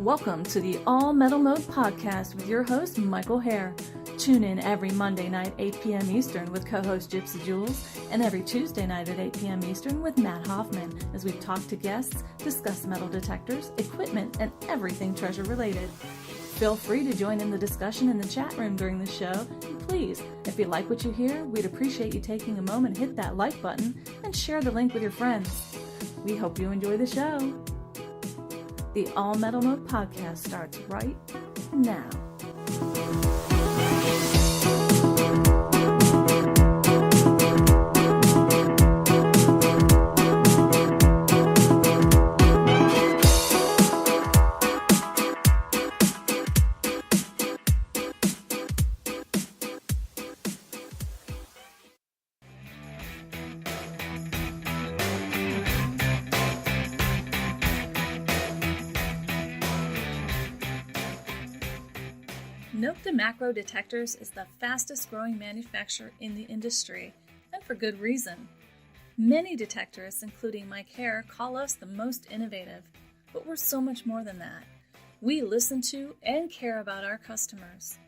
Welcome to the All Metal Mode podcast with your host, Michael Hare. Tune in every Monday night, 8 p.m. Eastern with co-host Gypsy Jules, and every Tuesday night at 8 p.m. Eastern with Matt Hoffman as we talk to guests, discuss metal detectors, equipment, and everything treasure related. Feel free to join in the discussion in the chat room during the show, and please, if you like what you hear, we'd appreciate you taking a moment, hit that like button, and share the link with your friends. We hope you enjoy the show. The All Metal Mode podcast starts right now. Macro Detectors is the fastest growing manufacturer in the industry, and for good reason. Many detectorists, including Mike Hare, call us the most innovative, but we're so much more than that. We listen to and care about our customers.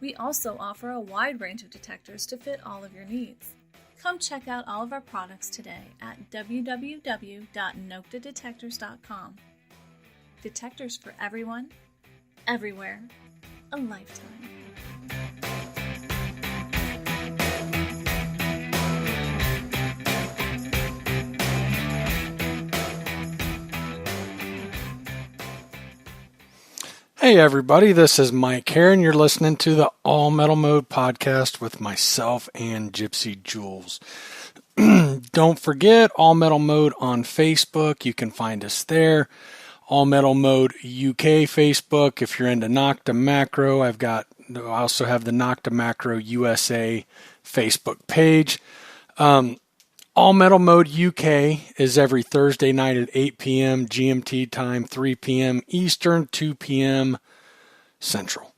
We also offer a wide range of detectors to fit all of your needs. Come check out all of our products today at www.nokta-detectors.com. Detectors for everyone, everywhere, a lifetime. Hey everybody, this is Mike Hare, and you're listening to the All Metal Mode podcast with myself and Gypsy Jules. Don't forget, All Metal Mode on Facebook. You can find us there. All Metal Mode UK Facebook. If you're into Nokta Macro, I also have the Nokta Macro USA Facebook page. All Metal Mode UK is every Thursday night at 8 p.m. GMT time, 3 p.m. Eastern, 2 p.m. Central.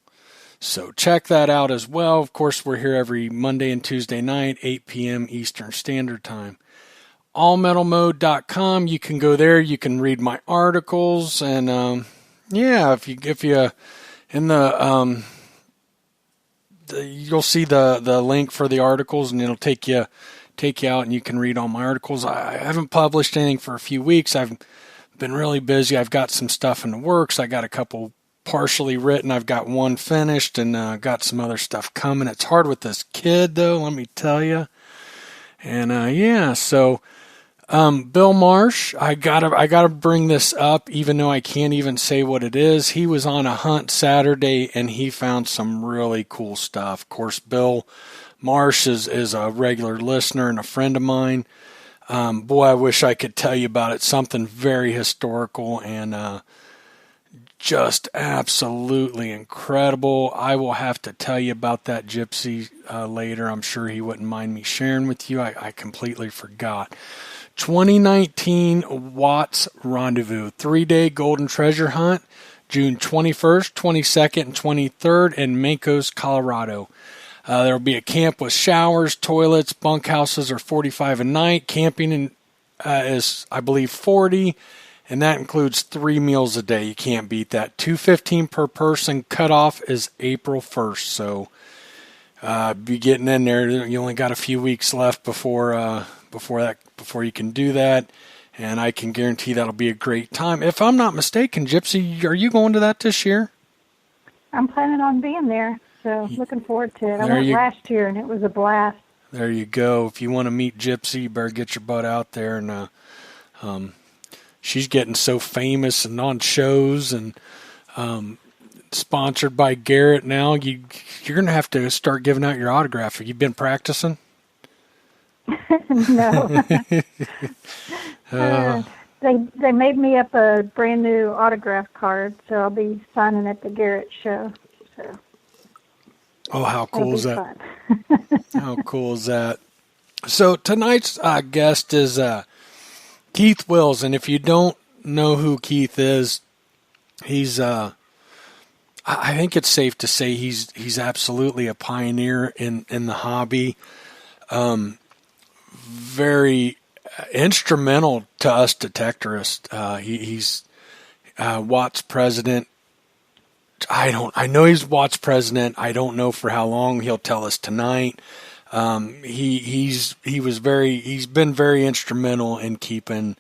So check that out as well. Of course, we're here every Monday and Tuesday night, 8 p.m. Eastern Standard Time. allmetalmode.com. You can go there. You can read my articles, and if you in the you'll see the link for the articles, and it'll take you out, and you can read all my articles. I haven't published anything for a few weeks. I've been really busy. I've got some stuff in the works. I got a couple partially written. I've got one finished, and got some other stuff coming. It's hard with this kid, though, let me tell you. And so Bill Marsh, I gotta bring this up, even though I can't even say what it is. He was on a hunt Saturday, and he found some really cool stuff. Of course, Bill Marsh is a regular listener and a friend of mine. Boy, I wish I could tell you about it. Something very historical and just absolutely incredible. I will have to tell you about that, Gypsy, later. I'm sure he wouldn't mind me sharing with you. I completely forgot. 2019 Watts Rendezvous, 3-day golden treasure hunt, June 21st, 22nd, and 23rd in Mancos, Colorado. There will be a camp with showers, toilets, bunkhouses are $45 a night. Camping is, I believe, $40, and that includes 3 meals a day. You can't beat that. $215 per person. Cutoff is April 1st, so be getting in there. You only got a few weeks left before you can do that, and I can guarantee that'll be a great time. If I'm not mistaken, Gypsy, are you going to that this year? I'm planning on being there. So looking forward to it. I went last year, and it was a blast. There you go. If you want to meet Gypsy, you better get your butt out there. And she's getting so famous and on shows and sponsored by Garrett now. You're going to have to start giving out your autograph. Have you been practicing? No. They made me up a brand new autograph card, so I'll be signing at the Garrett show. So. Oh, how cool is that? How cool is that? So tonight's guest is Keith Wills, and if you don't know who Keith is, he's I think it's safe to say he's absolutely a pioneer in the hobby. Very instrumental to us detectorists. He's Watts president I know he's watch president. I don't know for how long. He'll tell us tonight. He's been very instrumental in keeping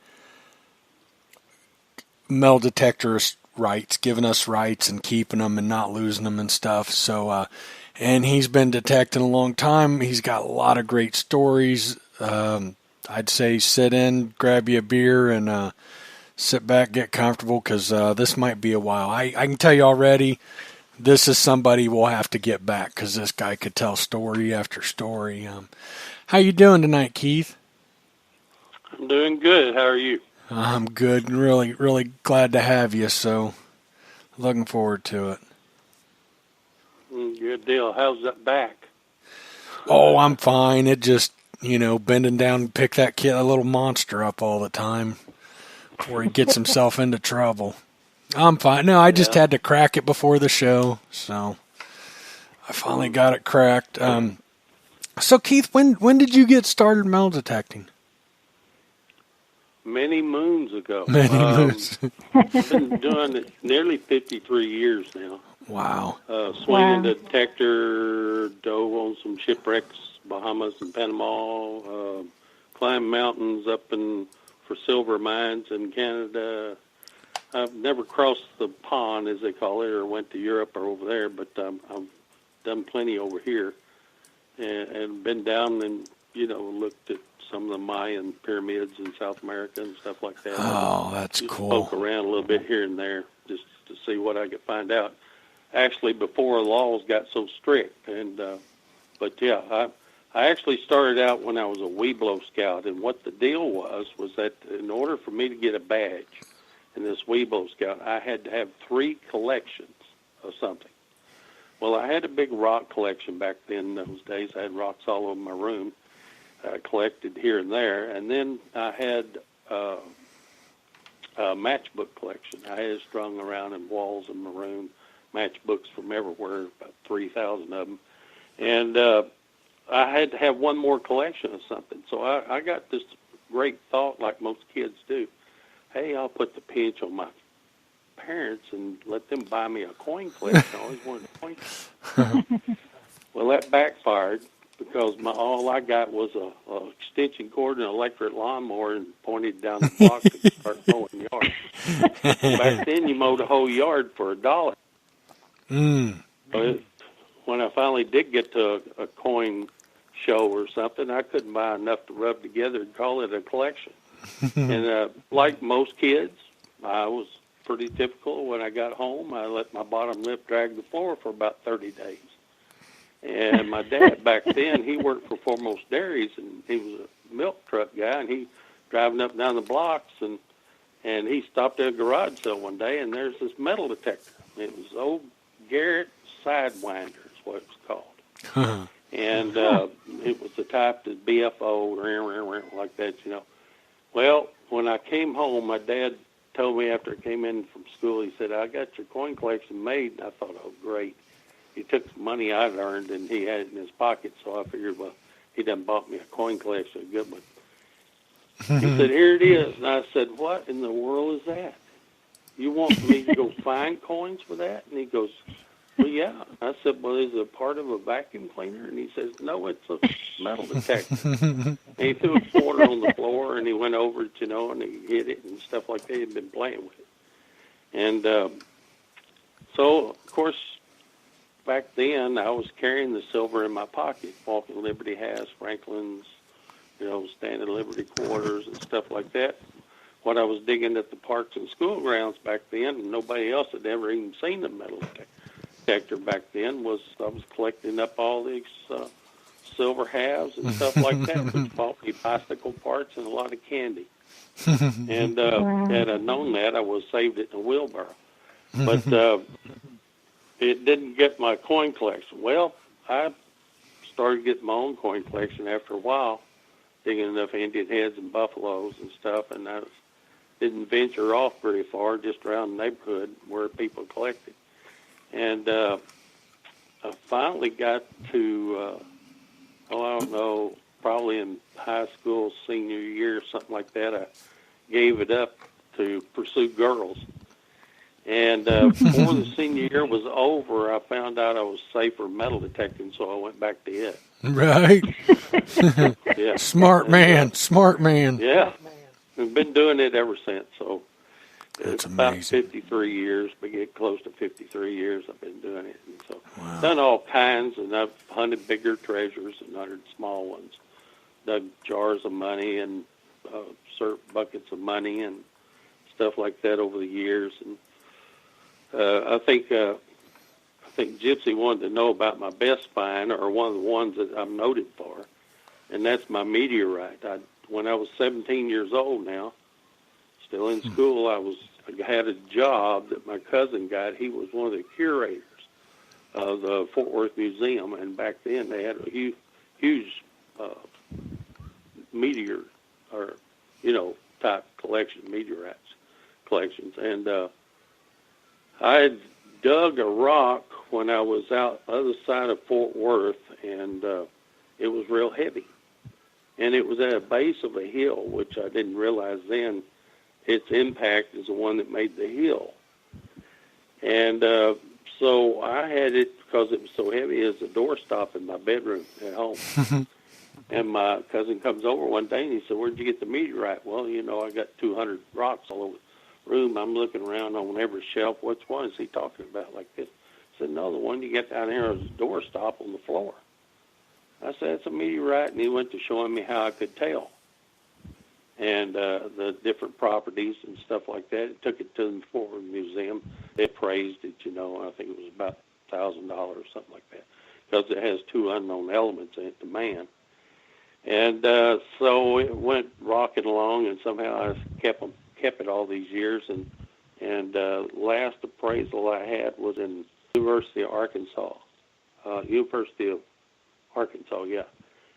metal detectors rights, giving us rights and keeping them and not losing them and stuff. So, and he's been detecting a long time. He's got a lot of great stories. I'd say sit in, grab you a beer, and sit back, get comfortable, because this might be a while. I can tell you already, this is somebody we'll have to get back, because this guy could tell story after story. How you doing tonight, Keith? I'm doing good. How are you? I'm good, and really, really glad to have you, so looking forward to it. Good deal. How's that back? Oh, I'm fine. It just, bending down and pick that little monster up all the time before he gets himself into trouble. I'm fine. No, I just had to crack it before the show, so I finally got it cracked. So, Keith, when did you get started metal detecting? Many moons ago. Many moons. I've been doing it nearly 53 years now. Wow. Swinging the detector, dove on some shipwrecks, Bahamas and Panama, climbed mountains up for silver mines in Canada. I've never crossed the pond, as they call it, or went to Europe or over there, but I've done plenty over here and been down and, looked at some of the Mayan pyramids in South America and stuff like that. Oh, that's cool. Poke around a little bit here and there just to see what I could find out. Actually, before laws got so strict, but yeah, I actually started out when I was a Weeblo Scout, and what the deal was that in order for me to get a badge in this Weeblo Scout, I had to have 3 collections of something. Well, I had a big rock collection back then. In those days, I had rocks all over my room. I collected here and there, and then I had a matchbook collection. I had strung around in walls in my room, matchbooks from everywhere, about 3,000 of them. And I had to have one more collection of something. So I got this great thought, like most kids do. Hey, I'll put the pinch on my parents and let them buy me a coin collection. I always wanted a coin collection. Well, that backfired because all I got was a extension cord and an electric lawnmower and pointed down the block to start mowing the yard. Back then, you mowed a whole yard for $1. But when I finally did get to a coin show or something, I couldn't buy enough to rub together and call it a collection. And like most kids, I was pretty typical. When I got home, I let my bottom lip drag the floor for about 30 days. And my dad back then, he worked for Foremost Dairies, and he was a milk truck guy, and he driving up and down the blocks, and he stopped at a garage sale one day, and there's this metal detector. It was old Garrett Sidewinder is what it was called. And it was the type that BFO, like that, Well, when I came home, my dad told me after I came in from school, he said, I got your coin collection made. And I thought, oh, great. He took some money I'd earned, and he had it in his pocket, so I figured, well, he done bought me a coin collection, a good one. He said, here it is. And I said, what in the world is that? You want me to go find coins for that? And he goes, well, yeah. I said, well, is it a part of a vacuum cleaner? And he says, no, it's a metal detector. And he threw a quarter on the floor, and he went over it, and he hit it and stuff like that. He'd been playing with it. And so, of course, back then, I was carrying the silver in my pocket, walking Liberty House, Franklin's, standing Liberty Quarters and stuff like that. What I was digging at the parks and school grounds back then, and nobody else had ever even seen the metal detector back then, was I was collecting up all these silver halves and stuff like that, which bought me bicycle parts and a lot of candy. And had I known that, I would have saved it in a wheelbarrow. But it didn't get my coin collection. Well, I started getting my own coin collection after a while, digging enough Indian heads and buffaloes and stuff, and I didn't venture off very far, just around the neighborhood where people collected. And I finally got to, I don't know, probably in high school, senior year, something like that, I gave it up to pursue girls. And before the senior year was over, I found out I was safe for metal detecting, so I went back to it. Right. Yeah. Smart man. Smart man. Yeah. I've been doing it ever since. So That's it's about amazing. 53 years, but get close to 53 years I've been doing it. And so Wow. done all kinds, and I've hunted bigger treasures and hunted small ones. Dug jars of money and buckets of money and stuff like that over the years. And I think Gypsy wanted to know about my best find, or one of the ones that I'm noted for, and that's my meteorite. When I was 17 years old now, still in school, I had a job that my cousin got. He was one of the curators of the Fort Worth Museum, and back then they had a huge meteor, or type collection, meteorites collections, and I had dug a rock when I was out the other side of Fort Worth, and it was real heavy. And it was at a base of a hill, which I didn't realize then its impact is the one that made the hill. And so I had it, because it was so heavy, as a doorstop in my bedroom at home. And my cousin comes over one day, and he said, "Where'd you get the meteorite?" Well, I got 200 rocks all over the room. I'm looking around on every shelf. Which one is he talking about like this? I said, "No, the one you get down there is a doorstop on the floor." I said, "It's a meteorite," and he went to showing me how I could tell, and the different properties and stuff like that. It took it to the Fort Worth Museum. They appraised it, and I think it was about $1,000 or something like that, because it has 2 unknown elements in it to man. And so it went rocking along, and somehow I kept it all these years. And last appraisal I had was in University of Arkansas. Yeah.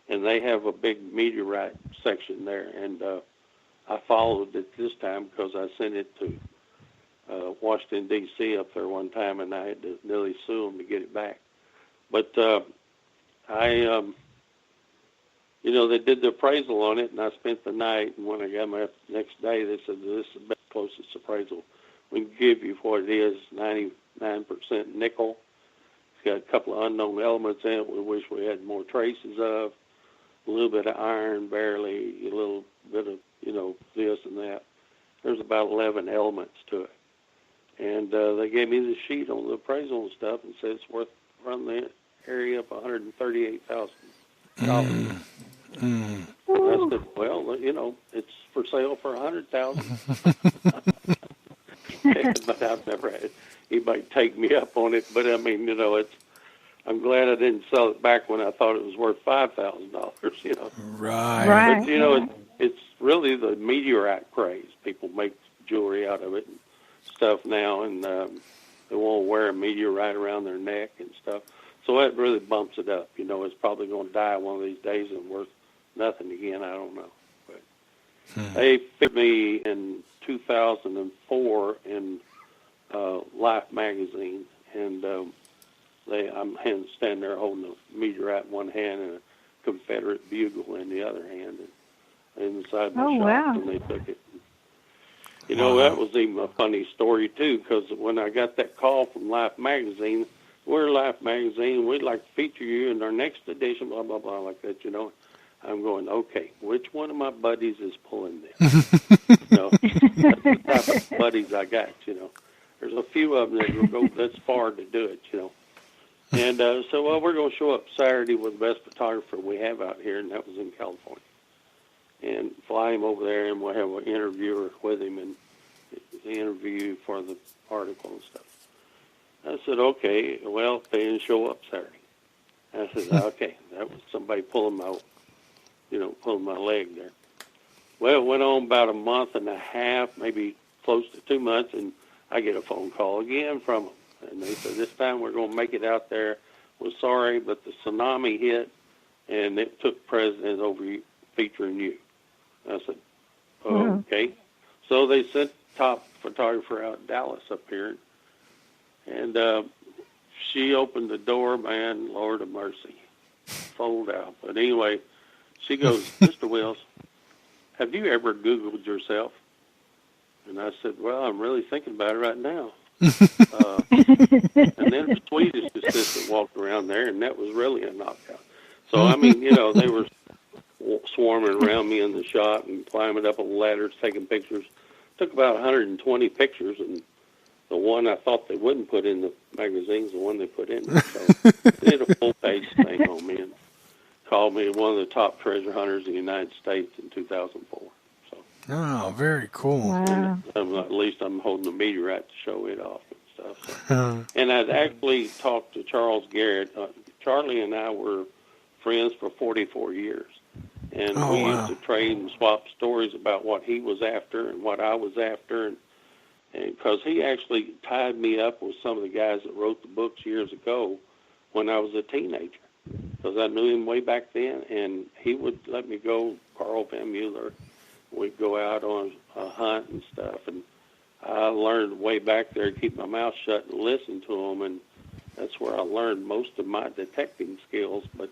And they have a big meteorite section there. And I followed it this time because I sent it to Washington, D.C. up there one time, and I had to nearly sue them to get it back. But they did the appraisal on it, and I spent the night. And when I got my next day, they said, "This is the closest appraisal we can give you for what it is, 99% nickel. It's got a couple of unknown elements in it we wish we had more traces of, a little bit of iron, barely, a little bit of, this and that. There's about 11 elements to it." And they gave me the sheet on the appraisal and stuff and said it's worth around the area of $138,000. I said, "Well, it's for sale for $100,000. But I've never had anybody take me up on it. But I mean, I'm glad I didn't sell it back when I thought it was worth $5,000. Right. But it's really the meteorite craze. People make jewelry out of it and stuff now, and they won't wear a meteorite around their neck and stuff. So that really bumps it up. It's probably going to die one of these days and worth nothing again. I don't know. But they fit me in 2004 in Life magazine, and I'm standing there holding a meteorite in one hand and a Confederate bugle in the other hand, and inside my shop, wow. and they took it. That was even a funny story too, because when I got that call from Life magazine, "We're Life magazine, we'd like to feature you in our next edition," blah, blah, blah, like that, I'm going, okay, which one of my buddies is pulling this? That's the type of buddies I got, There's a few of them that will go this far to do it, And so, we're going to show up Saturday with the best photographer we have out here, and that was in California. And fly him over there, and we'll have an interviewer with him and interview for the article and stuff. I said, okay, well, they didn't show up Saturday. I said, okay, that was somebody pulling my leg there. Well, it went on about a month and a half, maybe close to 2 months, and I get a phone call again from them. And they said, "This time we're going to make it out there. We're sorry, but the tsunami hit, and it took precedence over you, featuring you." I said, okay. So they sent top photographer out in Dallas up here, and she opened the door, man, Lord of mercy, fold out. But anyway, she goes, "Mr. Wills, have you ever Googled yourself?" And I said, "Well, I'm really thinking about it right now." And then the Swedish assistant walked around there, and that was really a knockout. So, I mean, they were swarming around me in the shop and climbing up on ladders, taking pictures. Took about 120 pictures, and the one I thought they wouldn't put in the magazine's the one they put in there. So they did a full-page thing on me and called me one of the top treasure hunters in the United States in 2004. So, oh, very cool. Wow. at least I'm holding a meteorite to show it off and stuff. So. And I'd actually talked to Charles Garrett. Charlie and I were friends for 44 years. And we used to trade and swap stories about what he was after and what I was after. And because he actually tied me up with some of the guys that wrote the books years ago when I was a teenager. Because I knew him way back then, and he would let me go, Carl Van Mueller. We'd go out on a hunt and stuff. And I learned way back there to keep my mouth shut and listen to him. And that's where I learned most of my detecting skills. But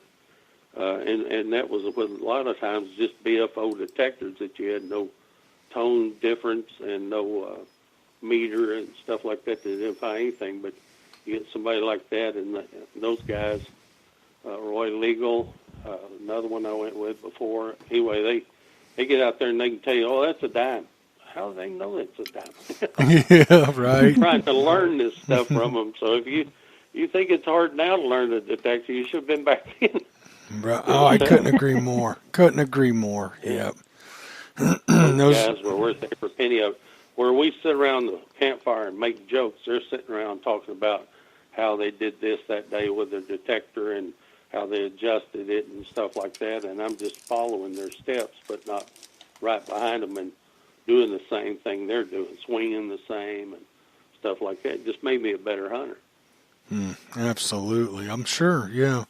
and that was with a lot of times just BFO detectors that you had no tone difference and no meter and stuff like that to identify anything. But you get somebody like that, and those guys, Roy Legal, another one I went with before. Anyway, they get out there and they can tell you, oh, that's a dime. How do they know it's a dime? Yeah, right. I'm trying to learn this stuff from them. So if you think it's hard now to learn the detector, you should have been back then. Oh, I couldn't agree more. Couldn't agree more. Yep. Those guys were worth every penny of. Where we sit around the campfire and make jokes, they're sitting around talking about how they did this that day with their detector and how they adjusted it and stuff like that. And I'm just following their steps, but not right behind them and doing the same thing they're doing, swinging the same and stuff like that. It just made me a better hunter. Absolutely. I'm sure. Yeah.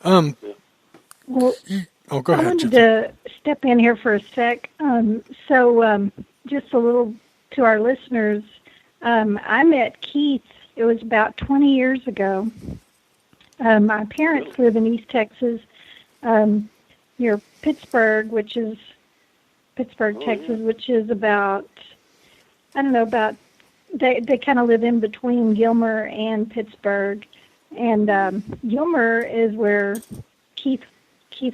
Well, go ahead. I wanted to step in here for a sec. Just a little to our listeners, I met Keith, it was about 20 years ago. My parents live in East Texas, near Pittsburgh, Texas, which is about, they kind of live in between Gilmer and Pittsburgh. And Gilmer is where Keith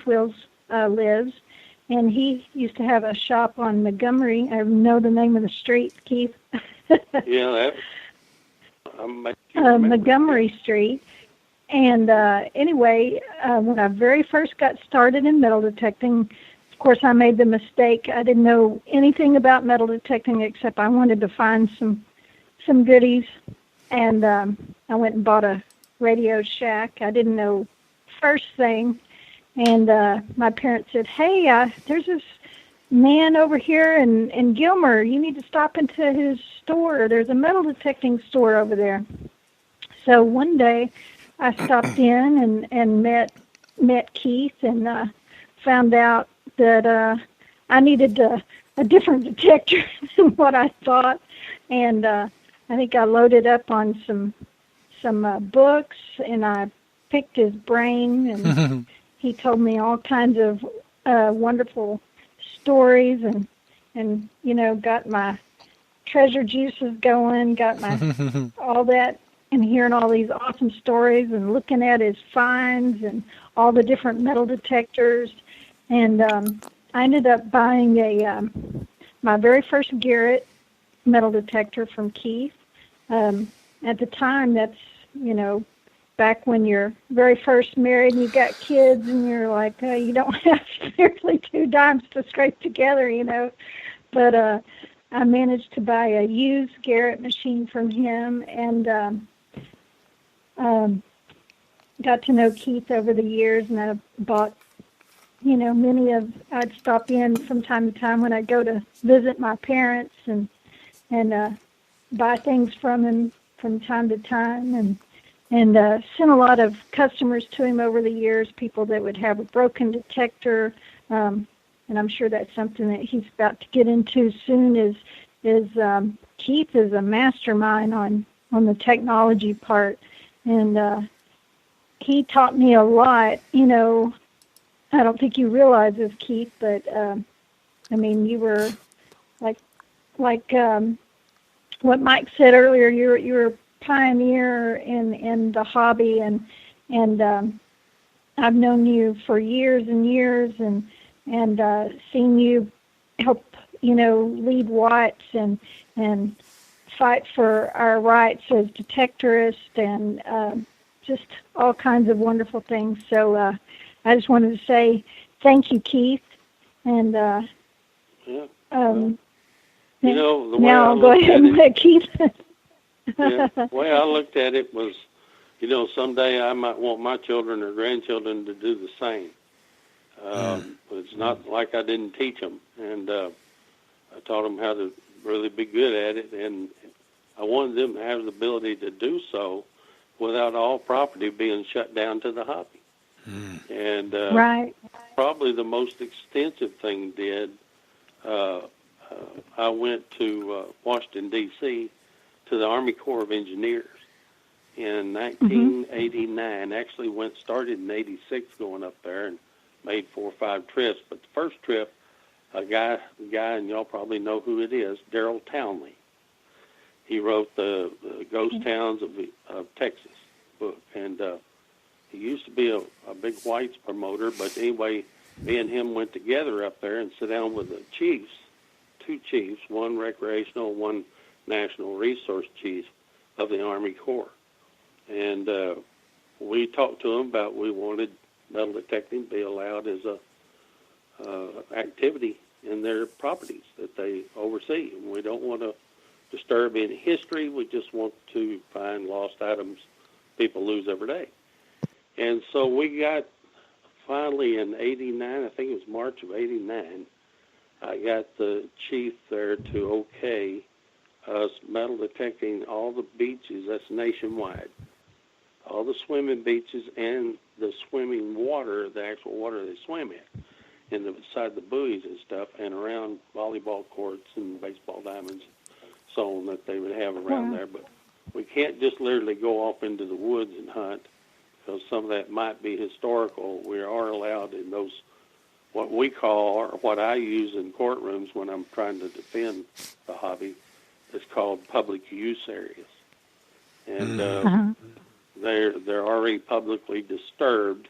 Wills lives. And he used to have a shop on Montgomery. I know the name of the street, Keith. Yeah, Montgomery Street. And anyway, when I very first got started in metal detecting, of course, I made the mistake. I didn't know anything about metal detecting except I wanted to find some goodies. And I went and bought a Radio Shack. I didn't know first thing. And my parents said, hey, there's this man over here in Gilmer. You need to stop into his store. There's a metal detecting store over there. So one day I stopped in and met Keith and found out that I needed a different detector than what I thought. And I think I loaded up on some books, and I picked his brain, and he told me all kinds of wonderful stories, and got my treasure juices going, got my all that, and hearing all these awesome stories and looking at his finds and all the different metal detectors. And I ended up buying my very first Garrett metal detector from Keith. At the time, that's, back when you're very first married and you got kids and you're like, you don't have nearly 2 dimes to scrape together, But I managed to buy a used Garrett machine from him and got to know Keith over the years, and I bought, I'd stop in from time to time when I go to visit my parents and buy things from him from time to time, and sent a lot of customers to him over the years, people that would have a broken detector, and I'm sure that's something that he's about to get into soon. Is Keith is a mastermind on the technology part, and he taught me a lot. I don't think you realize this, Keith, but you were like what Mike said earlier. You're a pioneer in the hobby, and I've known you for years and years, and seen you help, lead Watts and fight for our rights as detectorists, and just all kinds of wonderful things. So I just wanted to say thank you, Keith, and yeah. The way now I'll go ahead and let Keith. The way I looked at it was, someday I might want my children or grandchildren to do the same. But it's not like I didn't teach them, and I taught them how to really be good at it, and I wanted them to have the ability to do so without all property being shut down to the hobby. And right. Probably the most extensive thing I went to Washington, D.C., to the Army Corps of Engineers in 1989. Actually started in 86 going up there and made 4 or 5 trips. But the first trip, a guy, and y'all probably know who it is, Daryl Townley. He wrote the Ghost Towns of Texas book, and he used to be a big whites promoter, but anyway, me and him went together up there and sat down with the chiefs, 2 chiefs, one recreational, one national resource chief of the Army Corps. And we talked to them about we wanted metal detecting to be allowed as a activity in their properties that they oversee. And we don't want to disturb any history. We just want to find lost items people lose every day. And so we got, finally in 89, I think it was March of 89, I got the chief there to okay us metal detecting all the beaches. That's nationwide. All the swimming beaches and the swimming water, the actual water they swim in, beside the buoys and stuff, and around volleyball courts and baseball diamonds, so on, that they would have around there. But we can't just literally go off into the woods and hunt, because some of that might be historical. We are allowed in those, what we call, or what I use in courtrooms when I'm trying to defend the hobby, is called public use areas. And they're already publicly disturbed,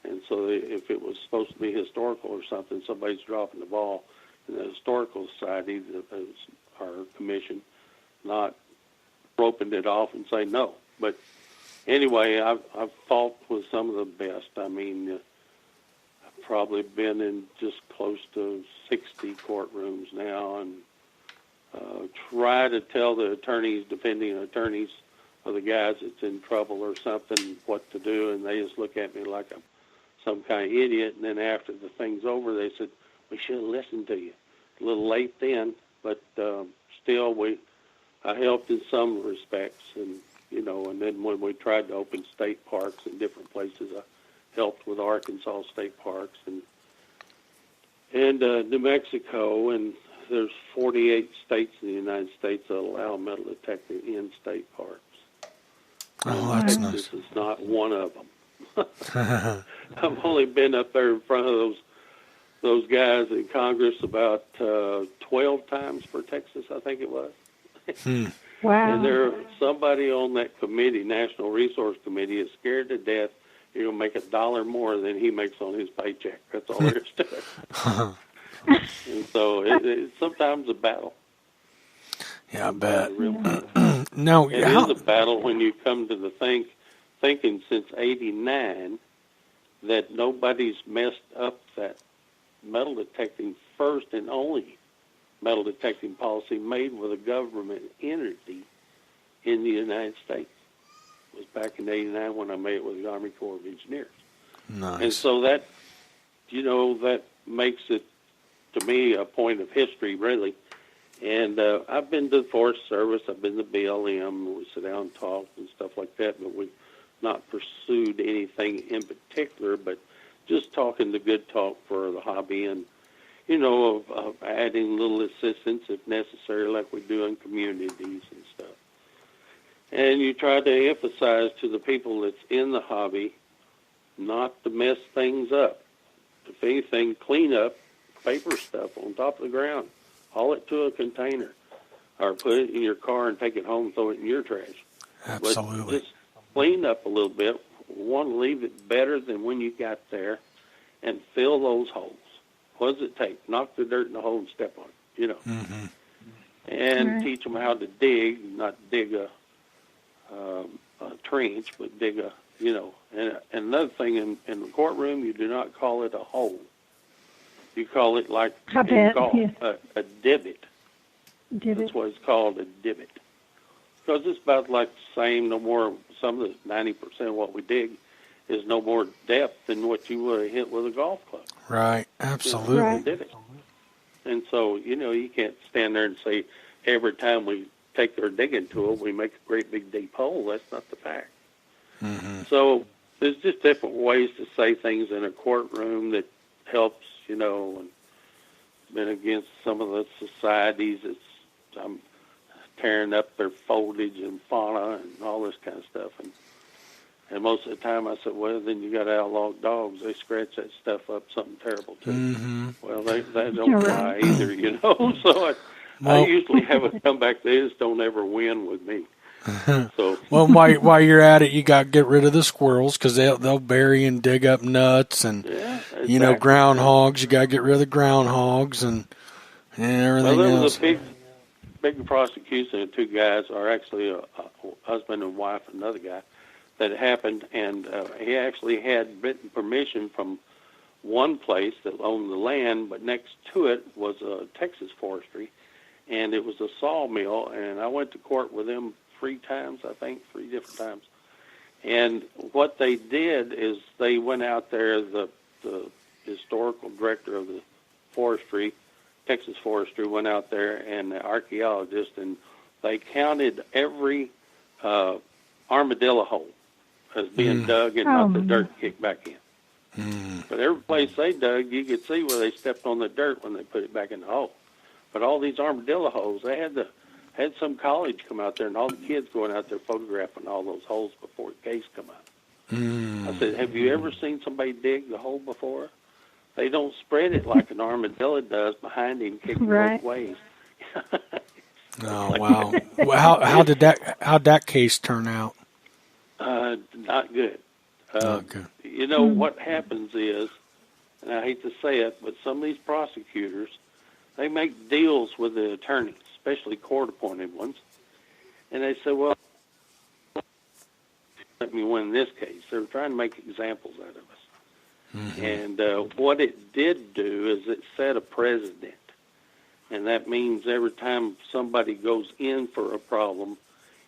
and so if it was supposed to be historical or something, somebody's dropping the ball. And the Historical Society, our commission, not roping it off and say no. But anyway, I've fought with some of the best. I mean, I've probably been in just close to 60 courtrooms now, and try to tell the attorneys, defending attorneys, of the guys that's in trouble or something, what to do, and they just look at me like I'm some kind of idiot. And then after the thing's over, they said, "We should have listened to you." A little late then, but still, I helped in some respects, and and then when we tried to open state parks in different places, I helped with Arkansas state parks and New Mexico, and there's 48 states in the United States that allow metal detecting in state parks. Oh, that's nice. This is not one of them. I've only been up there in front of those guys in Congress about 12 times for Texas, I think it was. Wow. And somebody on that committee, National Resource Committee, is scared to death you're going to make $1 more than he makes on his paycheck. That's all there is to it. And so it's sometimes a battle. Yeah, I bet. No, it is a battle when you come to the thinking since '89 that nobody's messed up that metal detecting first and only metal detecting policy made with a government entity in the United States. It was back in '89 when I made it with the Army Corps of Engineers. Nice. And so that, that makes it, to me, a point of history, really. And I've been to the Forest Service, I've been to BLM, we sit down and talk and stuff like that, but we've not pursued anything in particular, but just talking the good talk for the hobby and, of adding little assistance if necessary, like we do in communities and stuff. And you try to emphasize to the people that's in the hobby not to mess things up. If anything, clean up paper stuff on top of the ground. Haul it to a container. or put it in your car and take it home and throw it in your trash. Absolutely. But just clean up a little bit. We want to leave it better than when you got there, and fill those holes. What does it take? Knock the dirt in the hole and step on it, Mm-hmm. and teach them how to dig, not dig a trench, but dig a, And another thing, in the courtroom, you do not call it a hole. You call it like a divot. That's what it's called, a divot. Because it's about like the same, no more, some of the 90% of what we dig is no more depth than what you would have hit with a golf club. Right, absolutely. Right. Divot. And so, you can't stand there and say every time we take our digging tool, we make a great big deep hole. That's not the fact. Mm-hmm. So there's just different ways to say things in a courtroom that helps, and been against some of the societies that's tearing up their foliage and fauna and all this kind of stuff. And most of the time I said, well, then you got outlaw dogs. They scratch that stuff up, something terrible too. Mm-hmm. Well, they don't fly either, So I usually have a comeback. They just don't ever win with me. So well, while you're at it, you got to get rid of the squirrels because they'll bury and dig up nuts and groundhogs. You got to get rid of the groundhogs and everything there else. was a big prosecution of two guys, or actually a husband and wife, another guy, that happened, and he actually had written permission from one place that owned the land, but next to it was a Texas forestry, and it was a sawmill, and I went to court with them 3 different times. And what they did is they went out there, the historical director of the forestry, Texas forestry, went out there, and the archaeologist, and they counted every armadillo hole as being dug and not the dirt kicked back in. But every place they dug, you could see where they stepped on the dirt when they put it back in the hole. But all these armadillo holes, they had some college come out there, and all the kids going out there photographing all those holes before the case come out. I said, have you ever seen somebody dig the hole before? They don't spread it like an armadillo does behind him, kicking both ways. Oh, wow. Well, how'd that case turn out? Not good. Not good. What happens is, and I hate to say it, but some of these prosecutors, they make deals with the attorneys, especially court-appointed ones, and they say, well, let me win this case. They're trying to make examples out of us. Mm-hmm. And what it did do is it set a precedent, and that means every time somebody goes in for a problem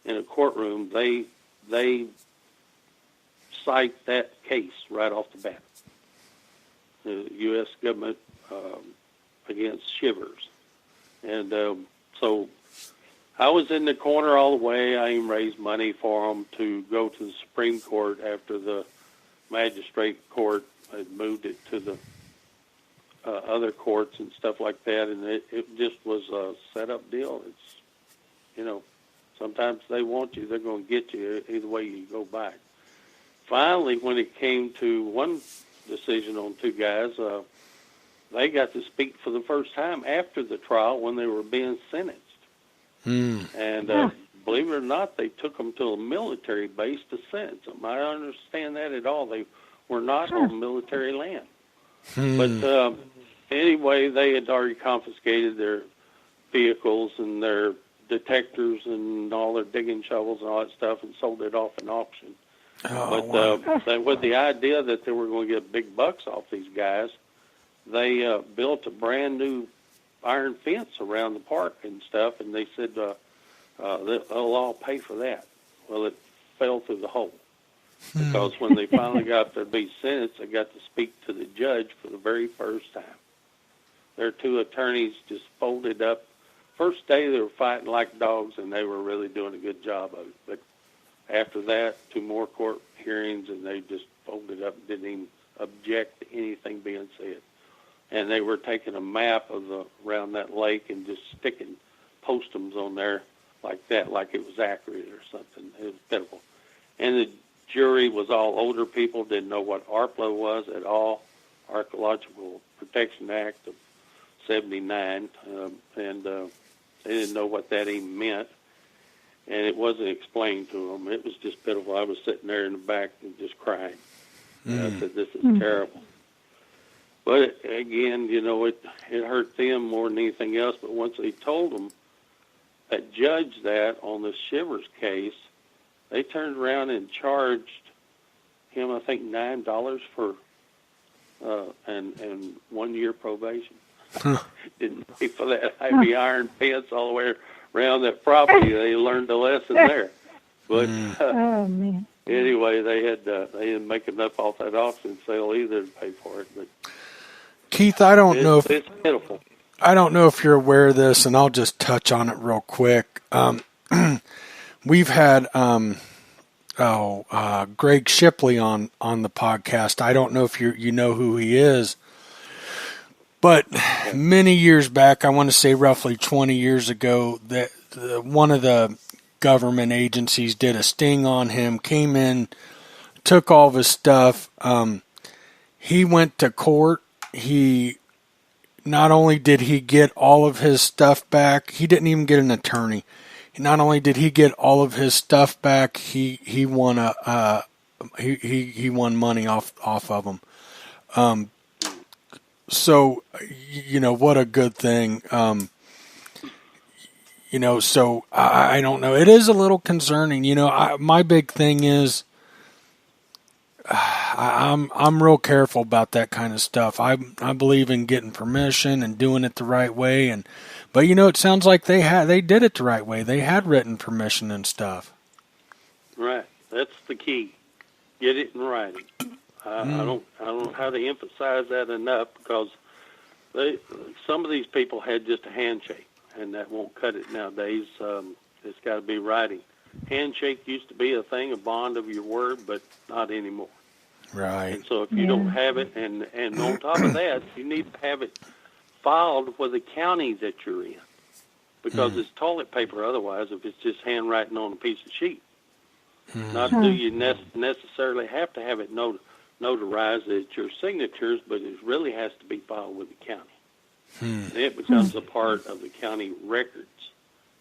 in a courtroom, they cite that case right off the bat. The U.S. government against Shivers. And so I was in the corner all the way. I even raised money for them to go to the Supreme Court after the magistrate court had moved it to the other courts and stuff like that. And it just was a set-up deal. It's, sometimes they want you, they're going to get you either way you go back. Finally, when it came to one decision on 2 guys, they got to speak for the first time after the trial when they were being sentenced. And believe it or not, they took them to a military base to sentence them. I don't understand that at all. They were not on military land. But anyway, they had already confiscated their vehicles and their detectors and all their digging shovels and all that stuff and sold it off in auction. With the idea that they were going to get big bucks off these guys, they built a brand new iron fence around the park and stuff, and they said they'll all pay for that. Well, it fell through the hole because when they finally got to be sentenced, they got to speak to the judge for the very first time. Their 2 attorneys just folded up. First day they were fighting like dogs, and they were really doing a good job of it. But after that, 2 more court hearings, and they just folded up and didn't even object to anything being said. And they were taking a map of around that lake and just sticking postums on there like that, like it was accurate or something. It was pitiful. And the jury was all older people, didn't know what ARPA was at all, Archaeological Protection Act of 79. They didn't know what that even meant, and it wasn't explained to them. It was just pitiful. I was sitting there in the back and just crying. And I said, "This is terrible." But again, it hurt them more than anything else. But once they told them, that judge that on the Shivers case, they turned around and charged him, I think, $9 for and 1 year probation. Didn't pay for that heavy iron fence all the way around that property. They learned a lesson there. But Oh man. anyway, they didn't make enough off that auction sale either to pay for it. But Keith, I don't know if it's pitiful. I don't know if you're aware of this, and I'll just touch on it real quick. We've had Greg Shipley on the podcast. I don't know if you know who he is, but many years back, I want to say roughly 20 years ago, that one of the government agencies did a sting on him, came in, took all of his stuff. He went to court. Not only did he get all of his stuff back, he didn't even get an attorney. Not only did he get all of his stuff back, he won he won money off of him. So what a good thing. So I don't know. It is a little concerning. My big thing is I'm real careful about that kind of stuff. I believe in getting permission and doing it the right way. But it sounds like they did it the right way. They had written permission and stuff. Right. That's the key. Get it in writing. I don't know how to emphasize that enough, because some of these people had just a handshake, and that won't cut it nowadays. It's got to be writing. Handshake used to be a thing, a bond of your word, but not anymore. Right. And so if you don't have it, and on top of that, you need to have it filed with the county that you're in, because it's toilet paper otherwise if it's just handwriting on a piece of sheet. Not do you necessarily have to have it notarized at your signatures, but it really has to be filed with the county. It becomes a part of the county records.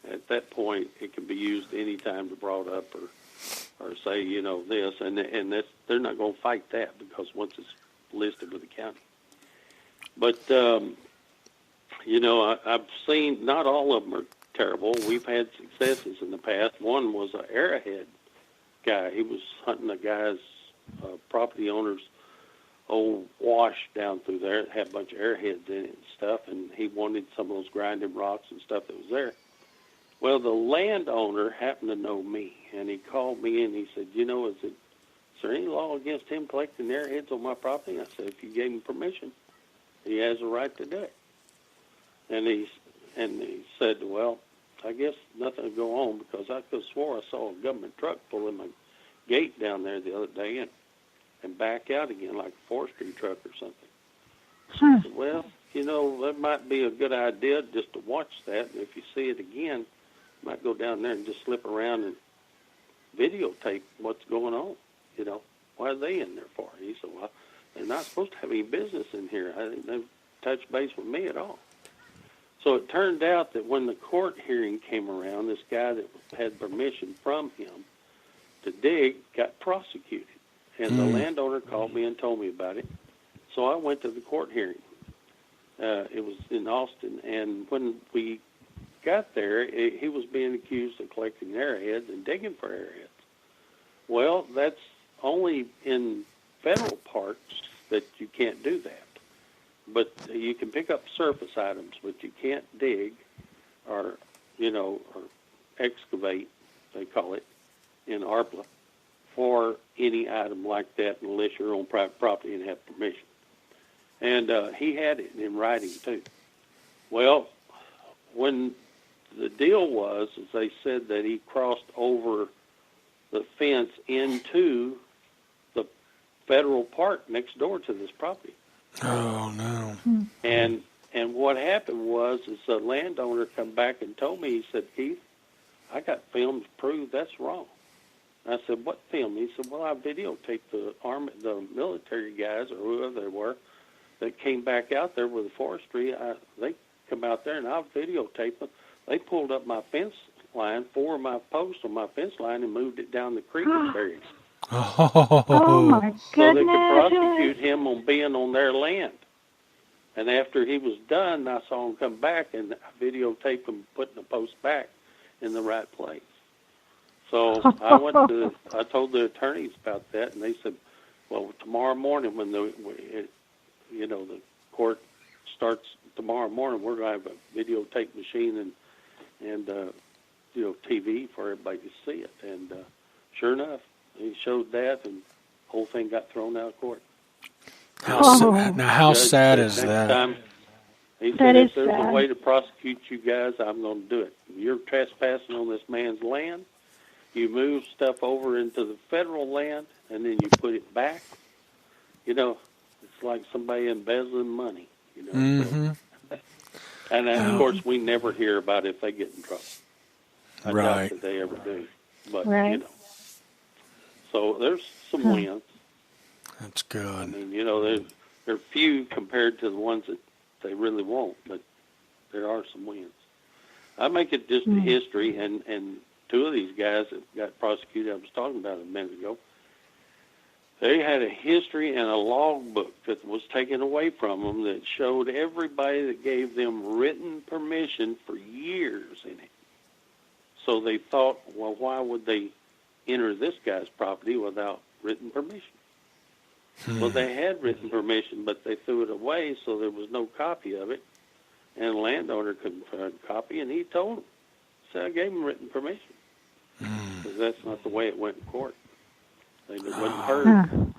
At that point, it can be used any time to brought up or say, this, and that's, they're not going to fight that, because once it's listed with the county. But, I've seen, not all of them are terrible. We've had successes in the past. One was an arrowhead guy. He was hunting a guy's property owner's old wash down through there. It had a bunch of arrowheads in it and stuff, and he wanted some of those grinding rocks and stuff that was there. Well, the landowner happened to know me, and he called me and he said, is there any law against him collecting arrowheads on my property? I said, if you gave him permission, he has a right to do it. And he said, well, I guess nothing will go on, because I could have swore I saw a government truck pull in my gate down there the other day and back out again like a forestry truck or something. I said, well, that might be a good idea just to watch that. And if you see it again, you might go down there and just slip around and videotape what's going on. Why are they in there for? He said, well, they're not supposed to have any business in here. I didn't have touch base with me at all. So it turned out that when the court hearing came around, this guy that had permission from him to dig got prosecuted. And the landowner called me and told me about it. So I went to the court hearing. It was in Austin. And when we got there, he was being accused of collecting arrowheads and digging for arrowheads. Well, that's only in federal parks that you can't do that. But you can pick up surface items, but you can't dig or excavate, they call it, in ARPA, for any item like that unless you're on private property and have permission. And he had it in writing, too. Well, when the deal was, is they said that he crossed over the fence into the federal park next door to this property. Oh, no. And what happened was, is the landowner come back and told me, he said, Keith, I got film to prove that's wrong. I said, what film? He said, well, I videotaped the military guys or whoever they were that came back out there with the forestry. They come out there and I videotaped them. They pulled up my fence line, 4 of my posts on my fence line, and moved it down the creek and buried it. Oh my So they could goodness. prosecute him on being on their land. And after he was done, I saw him come back, and I videotaped him putting the post back in the right place. So I told the attorneys about that, and they said, well, tomorrow morning when the court starts tomorrow morning, we're going to have a videotape machine and TV for everybody to see it. And sure enough, he showed that, and the whole thing got thrown out of court. How sad is that? Time, he said, if there's a way to prosecute you guys, I'm going to do it. You're trespassing on this man's land. You move stuff over into the federal land, and then you put it back. It's like somebody embezzling money. Mm-hmm. And of course, we never hear about if they get in trouble. I doubt that they ever do. But so there's some wins. That's good. I mean, they're few compared to the ones that they really won't, but there are some wins. I make it just a history, and 2 of these guys that got prosecuted, I was talking about a minute ago, they had a history and a logbook that was taken away from them that showed everybody that gave them written permission for years in it. So they thought, well, why would they enter this guy's property without written permission? Well, they had written permission, but they threw it away, so there was no copy of it. And the landowner couldn't find a copy, and he told him. So I gave him written permission. Because that's not the way it went in court. They wasn't heard.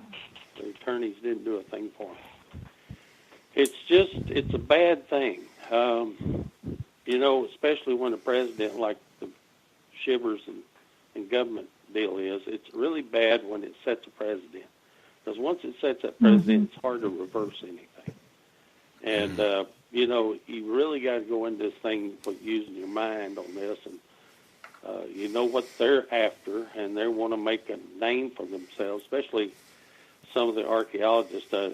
The attorneys didn't do a thing for them. It's a bad thing. Especially when a president like the Shivers and government deal is, it's really bad when it sets a precedent. Because once it sets that precedent, it's hard to reverse anything. And, you really got to go into this thing with using your mind on this. And you know what they're after, and they want to make a name for themselves, especially some of the archaeologists. I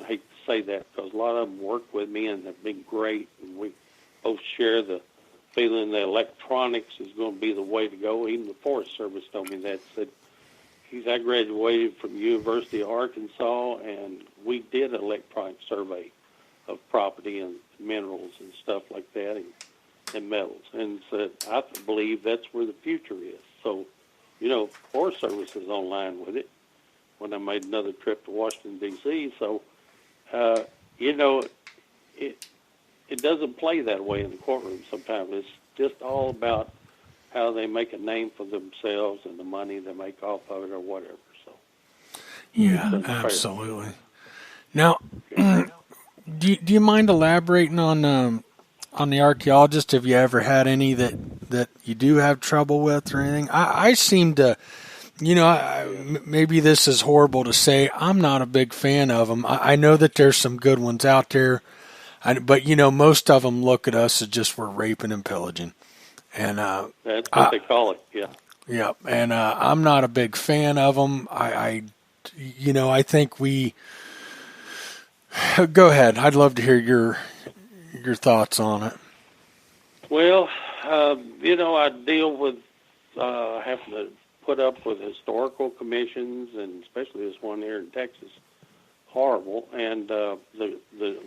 hate to say that because a lot of them work with me and have been great. And we both share the feeling that electronics is going to be the way to go. Even the Forest Service told me that. Said, I graduated from the University of Arkansas, and we did an electronic survey of property and minerals and stuff like that and metals. And said, I believe that's where the future is. So, Forest Service is online with it when I made another trip to Washington, D.C. So, it doesn't play that way in the courtroom sometimes. It's just all about how they make a name for themselves and the money they make off of it or whatever. So, yeah, absolutely. Now, do you mind elaborating on the archaeologist? Have you ever had any that you do have trouble with or anything? I seem to, maybe this is horrible to say. I'm not a big fan of them. I know that there's some good ones out there, but most of them look at us as just we're raping and pillaging. And that's what they call it, yeah. Yeah, and I'm not a big fan of them. I think we. Go ahead. I'd love to hear your thoughts on it. Well, I deal with having to put up with historical commissions, and especially this one here in Texas, horrible. And the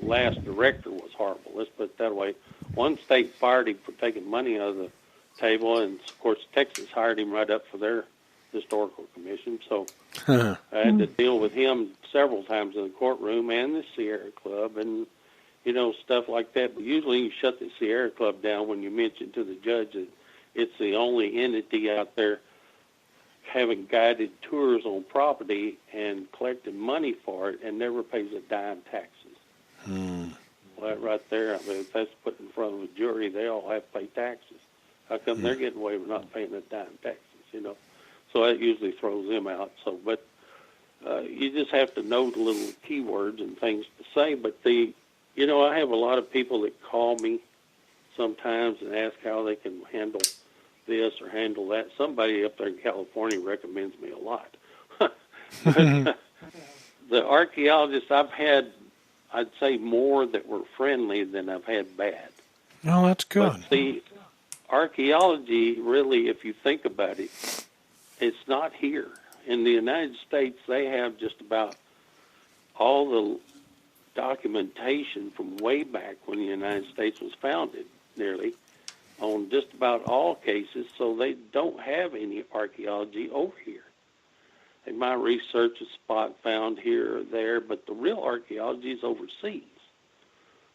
last director was horrible. Let's put it that way. One state fired him for taking money out of the table, and of course Texas hired him right up for their historical commission. So I had to deal with him several times in the courtroom and the Sierra Club and, stuff like that. But usually you shut the Sierra Club down when you mention to the judge that it's the only entity out there having guided tours on property and collecting money for it and never pays a dime taxes. Well, that right there, if that's put in front of a jury, they all have to pay taxes. How come they're getting away with not paying a dime taxes, So that usually throws them out. So, but you just have to know the little keywords and things to say. But I have a lot of people that call me sometimes and ask how they can handle this or handle that. Somebody up there in California recommends me a lot. But, the archaeologists I've had, I'd say more that were friendly than I've had bad. No, that's good. But see, archaeology, really, if you think about it, it's not here. In the United States, they have just about all the documentation from way back when the United States was founded, nearly, on just about all cases, so they don't have any archaeology over here. They might research a spot found here or there, but the real archaeology is overseas,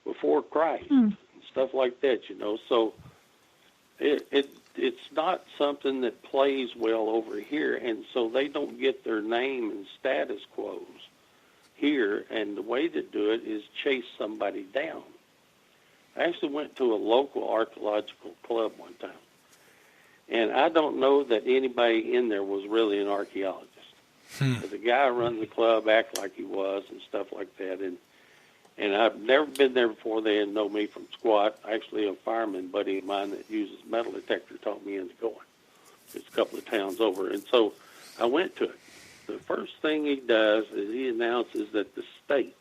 before Christ, and stuff like that, you know. So it's not something that plays well over here, and so they don't get their name and status quos here, and the way to do it is chase somebody down. I actually went to a local archaeological club one time, and I don't know that anybody in there was really an archaeologist. But the guy who runs the club acted like he was and stuff like that, and I've never been there before. They didn't know me from squat. Actually, a fireman buddy of mine that uses metal detector taught me into going. It's a couple of towns over, and so I went to it. The first thing he does is he announces that the state,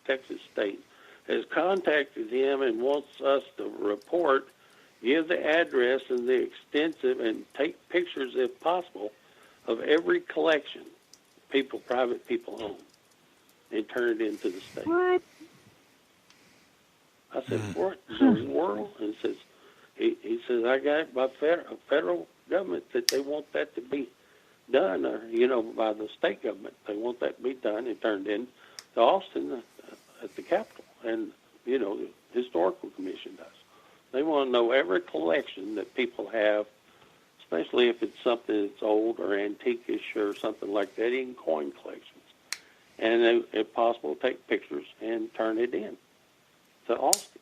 Texas state, has contacted him and wants us to report, give the address and the extensive, and take pictures if possible of every collection private people own, and turn it into the state. What? I said, what in the world? And he says, I got it by federal government that they want that to be done, or, you know, by the state government. They want that to be done and turned in to Austin at the Capitol. And, you know, the Historical Commission does. They want to know every collection that people have, especially if it's something that's old or antique-ish or something like that, even coin collections. And if possible, take pictures and turn it in to Austin.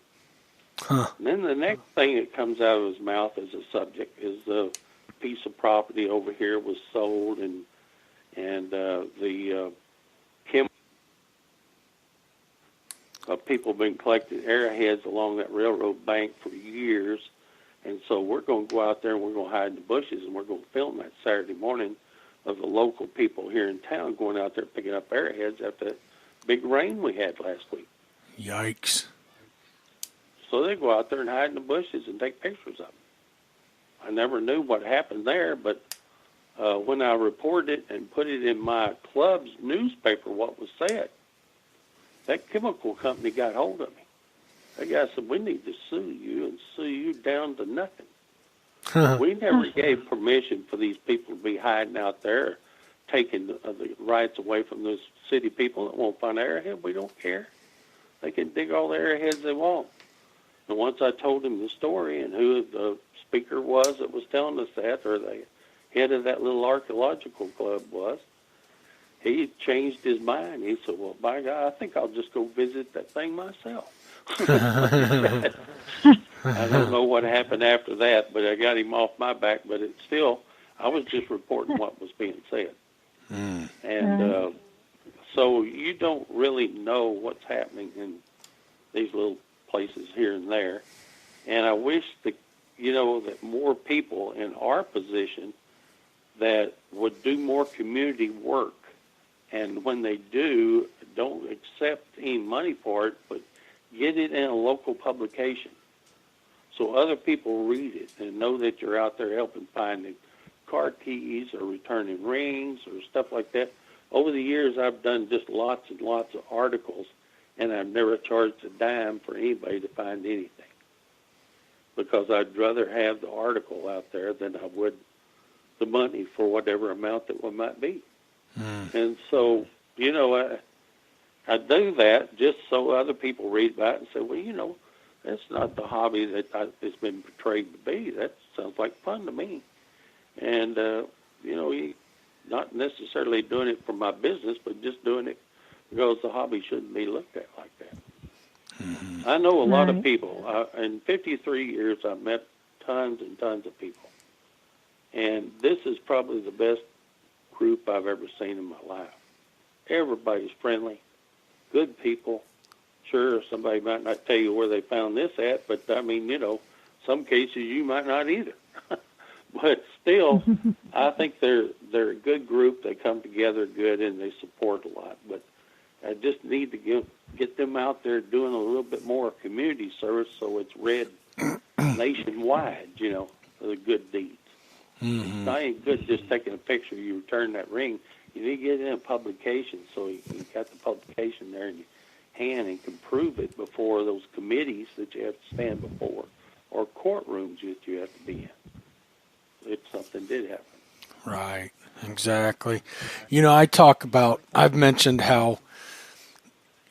And then the next thing that comes out of his mouth as a subject is the piece of property over here was sold, and the people have been collecting arrowheads along that railroad bank for years, and so we're going to go out there and we're going to hide in the bushes, and we're going to film that Saturday morning of the local people here in town going out there picking up arrowheads after that big rain we had last week. Yikes. So they go out there and hide in the bushes and take pictures of them. I never knew what happened there, but when I reported it and put it in my club's newspaper, what was said, that chemical company got hold of me. That guy said, we need to sue you and sue you down to nothing. We never gave permission for these people to be hiding out there, taking the rights away from those city people that won't find arrowhead. We don't care. They can dig all the arrowheads they want. And once I told him the story and who the speaker was that was telling us that, or the head of that little archaeological club was, he changed his mind. He said, well, by God, I think I'll just go visit that thing myself. I don't know what happened after that, but I got him off my back. But it's still, I was just reporting what was being said. And so you don't really know what's happening in these little places here and there. And I wish that, you know, that more people in our position that would do more community work. And when they do, don't accept any money for it, but get it in a local publication so other people read it and know that you're out there helping finding car keys or returning rings or stuff like that. Over the years, I've done just lots and lots of articles, and I've never charged a dime for anybody to find anything, because I'd rather have the article out there than I would the money for whatever amount that one might be. And so, you know, I do that just so other people read about it and say, well, you know, that's not the hobby that it's been portrayed to be. That sounds like fun to me. And, you know, not necessarily doing it for my business, but just doing it because the hobby shouldn't be looked at like that. I know a lot of people. In 53 years, I've met tons and tons of people. And this is probably the best group I've ever seen in my life. Everybody's friendly, good people. Sure, somebody might not tell you where they found this at, but, I mean, you know, some cases you might not either. But still, I think they're a good group. They come together good, and they support a lot. But I just need to get them out there doing a little bit more community service so it's read nationwide, for the good deeds. Mm-hmm. It's not any good just taking a picture. You return that ring. You need to get it in a publication, so you got the publication there in your hand and can prove it before those committees that you have to stand before or courtrooms that you have to be in if something did happen. Right, exactly. I've mentioned how,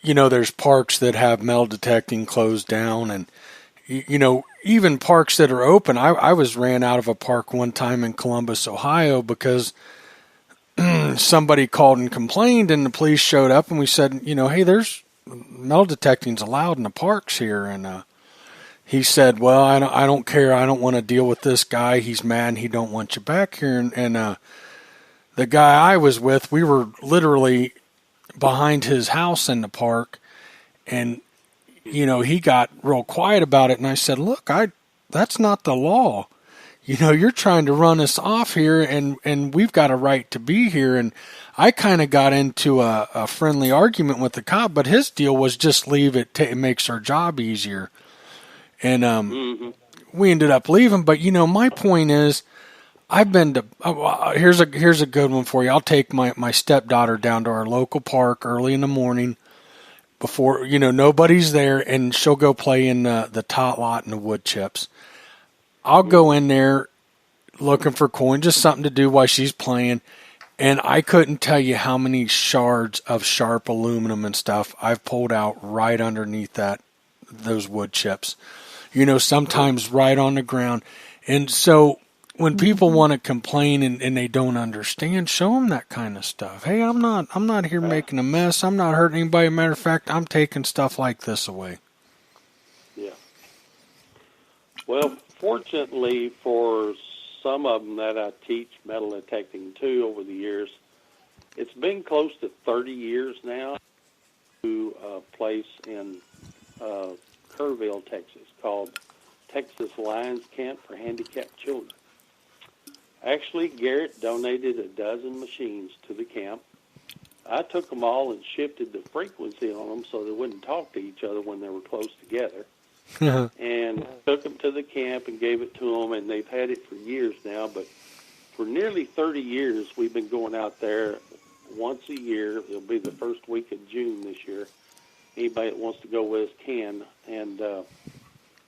there's parks that have metal detecting closed down, and, even parks that are open. I was ran out of a park one time in Columbus, Ohio, because somebody called and complained, and the police showed up, and we said, hey, there's metal detecting's allowed in the parks here, and he said, well, I don't care. I don't want to deal with this guy. He's mad and he don't want you back here. And the guy I was with, we were literally behind his house in the park, and, he got real quiet about it. And I said, look, that's not the law. You're trying to run us off here, and we've got a right to be here. And I kind of got into a friendly argument with the cop, but his deal was just leave it. It makes our job easier. And we ended up leaving. But, my point is, I've been to here's a good one for you. I'll take my stepdaughter down to our local park early in the morning before, nobody's there, and she'll go play in the tot lot and the wood chips. I'll go in there looking for coin, just something to do while she's playing. And I couldn't tell you how many shards of sharp aluminum and stuff I've pulled out right underneath those wood chips. Sometimes right on the ground. And so when people want to complain and they don't understand, show them that kind of stuff. Hey, I'm not here making a mess. I'm not hurting anybody. Matter of fact, I'm taking stuff like this away. Yeah. Well, fortunately for some of them that I teach metal detecting to over the years, it's been close to 30 years now to a place in Kerrville, Texas, called Texas Lions Camp for Handicapped Children. Actually, Garrett donated a dozen machines to the camp. I took them all and shifted the frequency on them so they wouldn't talk to each other when they were close together. And took them to the camp and gave it to them, and they've had it for years now. But for nearly 30 years, we've been going out there once a year. It'll be the first week of June this year. Anybody that wants to go with us can. And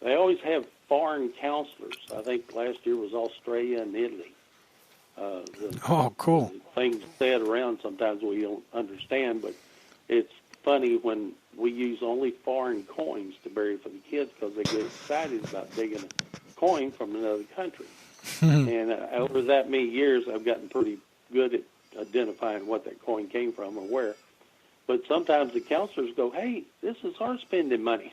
they always have foreign counselors. I think last year was Australia and Italy. Cool. Things said around sometimes we don't understand, but it's funny when we use only foreign coins to bury for the kids because they get excited about digging a coin from another country. And over that many years, I've gotten pretty good at identifying what that coin came from or where. But sometimes the counselors go, hey, this is our spending money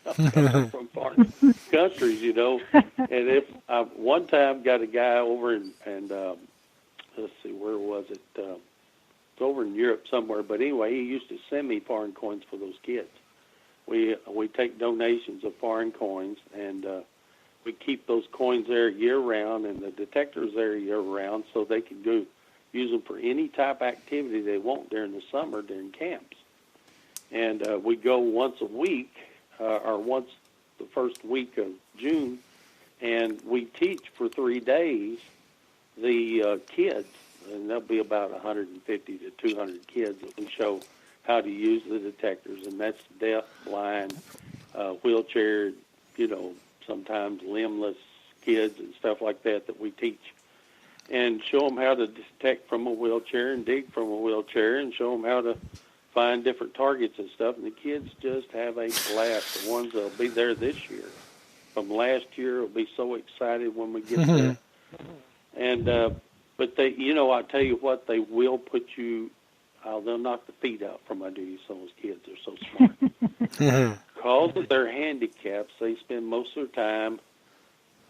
from foreign countries, And if I one time got a guy over and let's see, where was it? It's over in Europe somewhere. But anyway, he used to send me foreign coins for those kids. We take donations of foreign coins, and we keep those coins there year-round, and the detectors there year-round so they can go use them for any type of activity they want during the summer during camps. And we go once a week, or once the first week of June, and we teach for 3 days the kids, and there'll be about 150 to 200 kids that we show how to use the detectors, and that's deaf, blind, wheelchair, sometimes limbless kids and stuff like that we teach. And show them how to detect from a wheelchair and dig from a wheelchair, and show them how to find different targets and stuff. And the kids just have a blast. The ones that will be there this year, from last year, will be so excited when we get there. And but they, I tell you what, they will put you. They'll knock the feet out from under you. Some of those kids are so smart. Because of their handicaps, they spend most of their time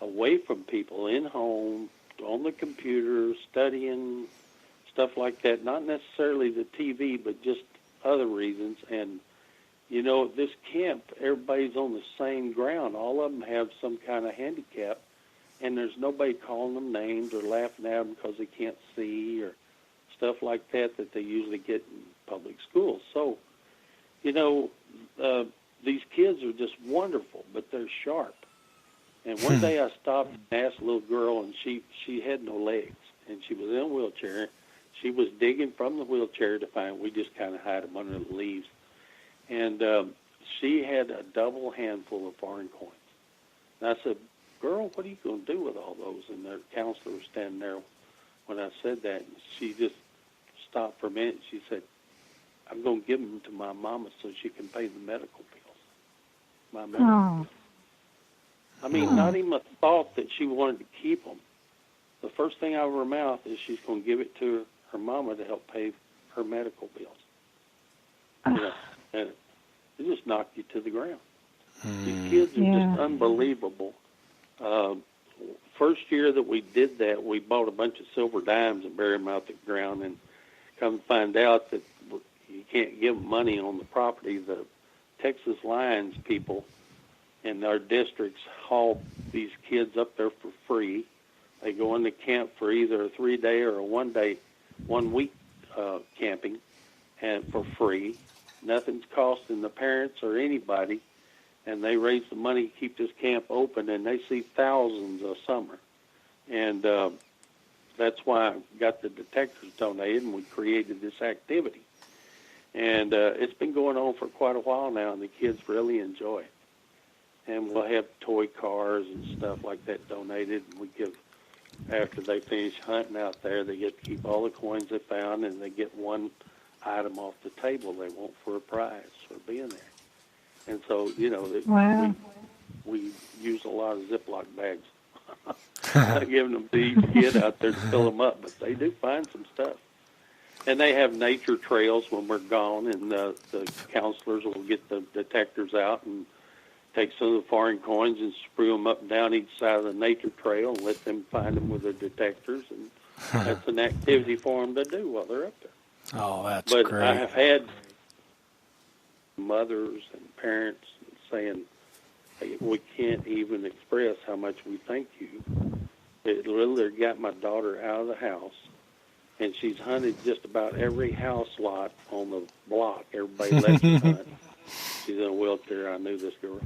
away from people, in home, on the computer, studying, stuff like that. Not necessarily the TV, but just other reasons. And, this camp, everybody's on the same ground. All of them have some kind of handicap, and there's nobody calling them names or laughing at them because they can't see or stuff like that they usually get in public schools. So, these kids are just wonderful, but they're sharp. And one day I stopped and asked a little girl, and she had no legs, and she was in a wheelchair. She was digging from the wheelchair to find. We just kind of hide them under the leaves, and she had a double handful of foreign coins. And I said, "Girl, what are you going to do with all those?" And the counselor was standing there when I said that, and she just stopped for a minute. She said, "I'm going to give them to my mama so she can pay the medical bills." My medical bills. I mean, not even a thought that she wanted to keep them. The first thing out of her mouth is she's going to give it to her mama to help pay her medical bills. You know, and it just knocked you to the ground. These kids are just unbelievable. First year that we did that, we bought a bunch of silver dimes and buried them out the ground, and come to find out that you can't give them money on the property. The Texas Lions people in our districts haul these kids up there for free. They go into camp for either a 3-day or a 1-week camping, and for free. Nothing's costing the parents or anybody, and they raise the money to keep this camp open, and they see thousands a summer. And that's why I got the Detectors donated, and we created this activity. And it's been going on for quite a while now, and the kids really enjoy it. And we'll have toy cars and stuff like that donated. And we give, after they finish hunting out there, they get to keep all the coins they found, and they get one item off the table they want for a prize for being there. And so, you know, we use a lot of Ziploc bags. Not giving them to each kid out there to fill them up, but they do find some stuff. And they have nature trails when we're gone, and the counselors will get the detectors out and take some of the foreign coins and sprue them up and down each side of the nature trail and let them find them with their detectors. And that's an activity for them to do while they're up there. Oh, that's great. But I have had mothers and parents saying, "Hey, we can't even express how much we thank you." It literally got my daughter out of the house, and she's hunted just about every house lot on the block. Everybody lets her hunt. She's in a wheelchair. I knew this girl.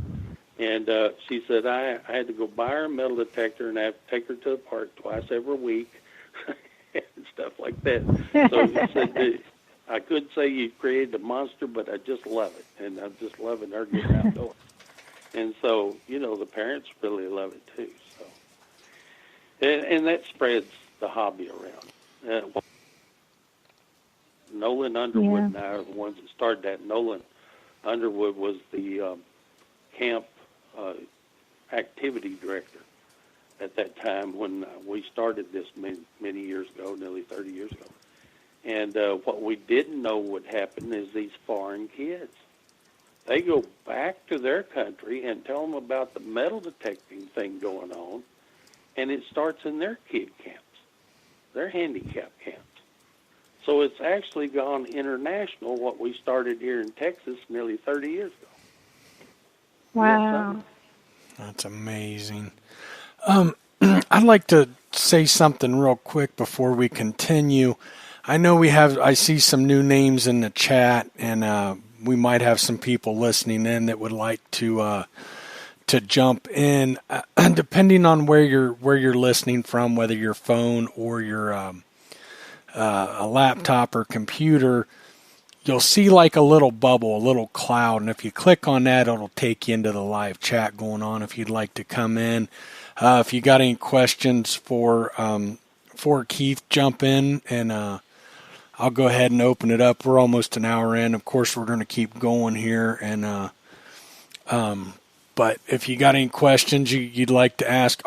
And she said, I had to go buy her a metal detector, and I have to take her to the park twice every week and stuff like that. So she said, I could say you created a monster, but I just love it, and I'm just loving her getting outdoors. And so, you know, the parents really love it too. So, and that spreads the hobby around. Nolan Underwood and I are the ones that started that. Nolan Underwood was the camp activity director at that time when we started this many years ago, nearly 30 years ago. And what we didn't know would happen is these foreign kids, they go back to their country and tell them about the metal detecting thing going on, and it starts in their kid camps, their handicapped camps. So it's actually gone international, what we started here in Texas nearly 30 years ago. Wow. That's amazing. I'd like to say something real quick before we continue. I know I see some new names in the chat, and we might have some people listening in that would like to jump in. Depending on where you're listening from, whether your phone or your a laptop or computer, you'll see like a little bubble, a little cloud, and if you click on that, it'll take you into the live chat going on if you'd like to come in. If you got any questions for Keith, jump in, and I'll go ahead and open it up. We're almost an hour in. Of course, we're going to keep going here, and but if you got any questions you'd like to ask,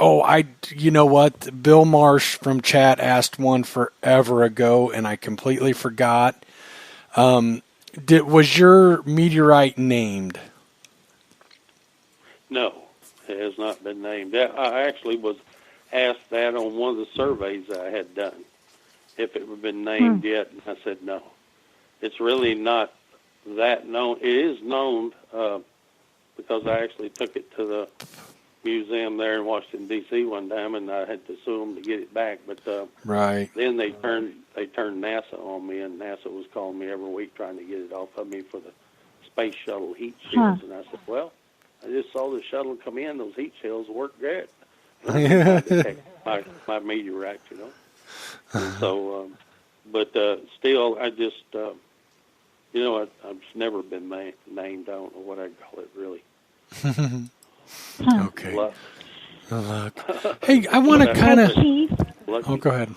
you know what? Bill Marsh from chat asked one forever ago, and I completely forgot. Was your meteorite named? No, it has not been named. I actually was asked that on one of the surveys I had done, if it had been named yet, and I said no. It's really not that known. It is known because I actually took it to the museum there in Washington, D.C. one time, and I had to sue them to get it back. But right. Then they turned NASA on me, and NASA was calling me every week trying to get it off of me for the space shuttle heat shields. And I said, well, I just saw the shuttle come in. Those heat shells work good. I detect my meteorite, you know. And so, but still, I just, you know, I've never been named. I don't know what I'd call it, really. Okay. Luck. Luck. Hey, I want to kind of... Oh, go ahead.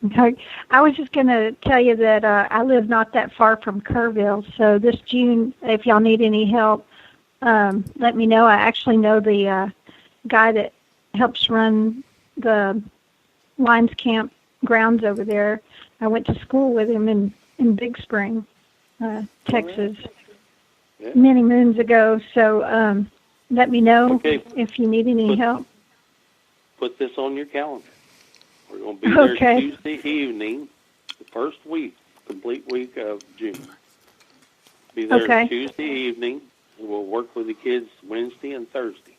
Okay. I was just going to tell you that I live not that far from Kerrville, so this June, if y'all need any help, let me know. I actually know the guy that helps run the Lions Camp grounds over there. I went to school with him in Big Spring, Texas, many moons ago. So let me know if you need any help. Put this on your calendar. We're going to be there Tuesday evening, the first week, complete week of June. Be there Tuesday evening, and we'll work with the kids Wednesday and Thursday.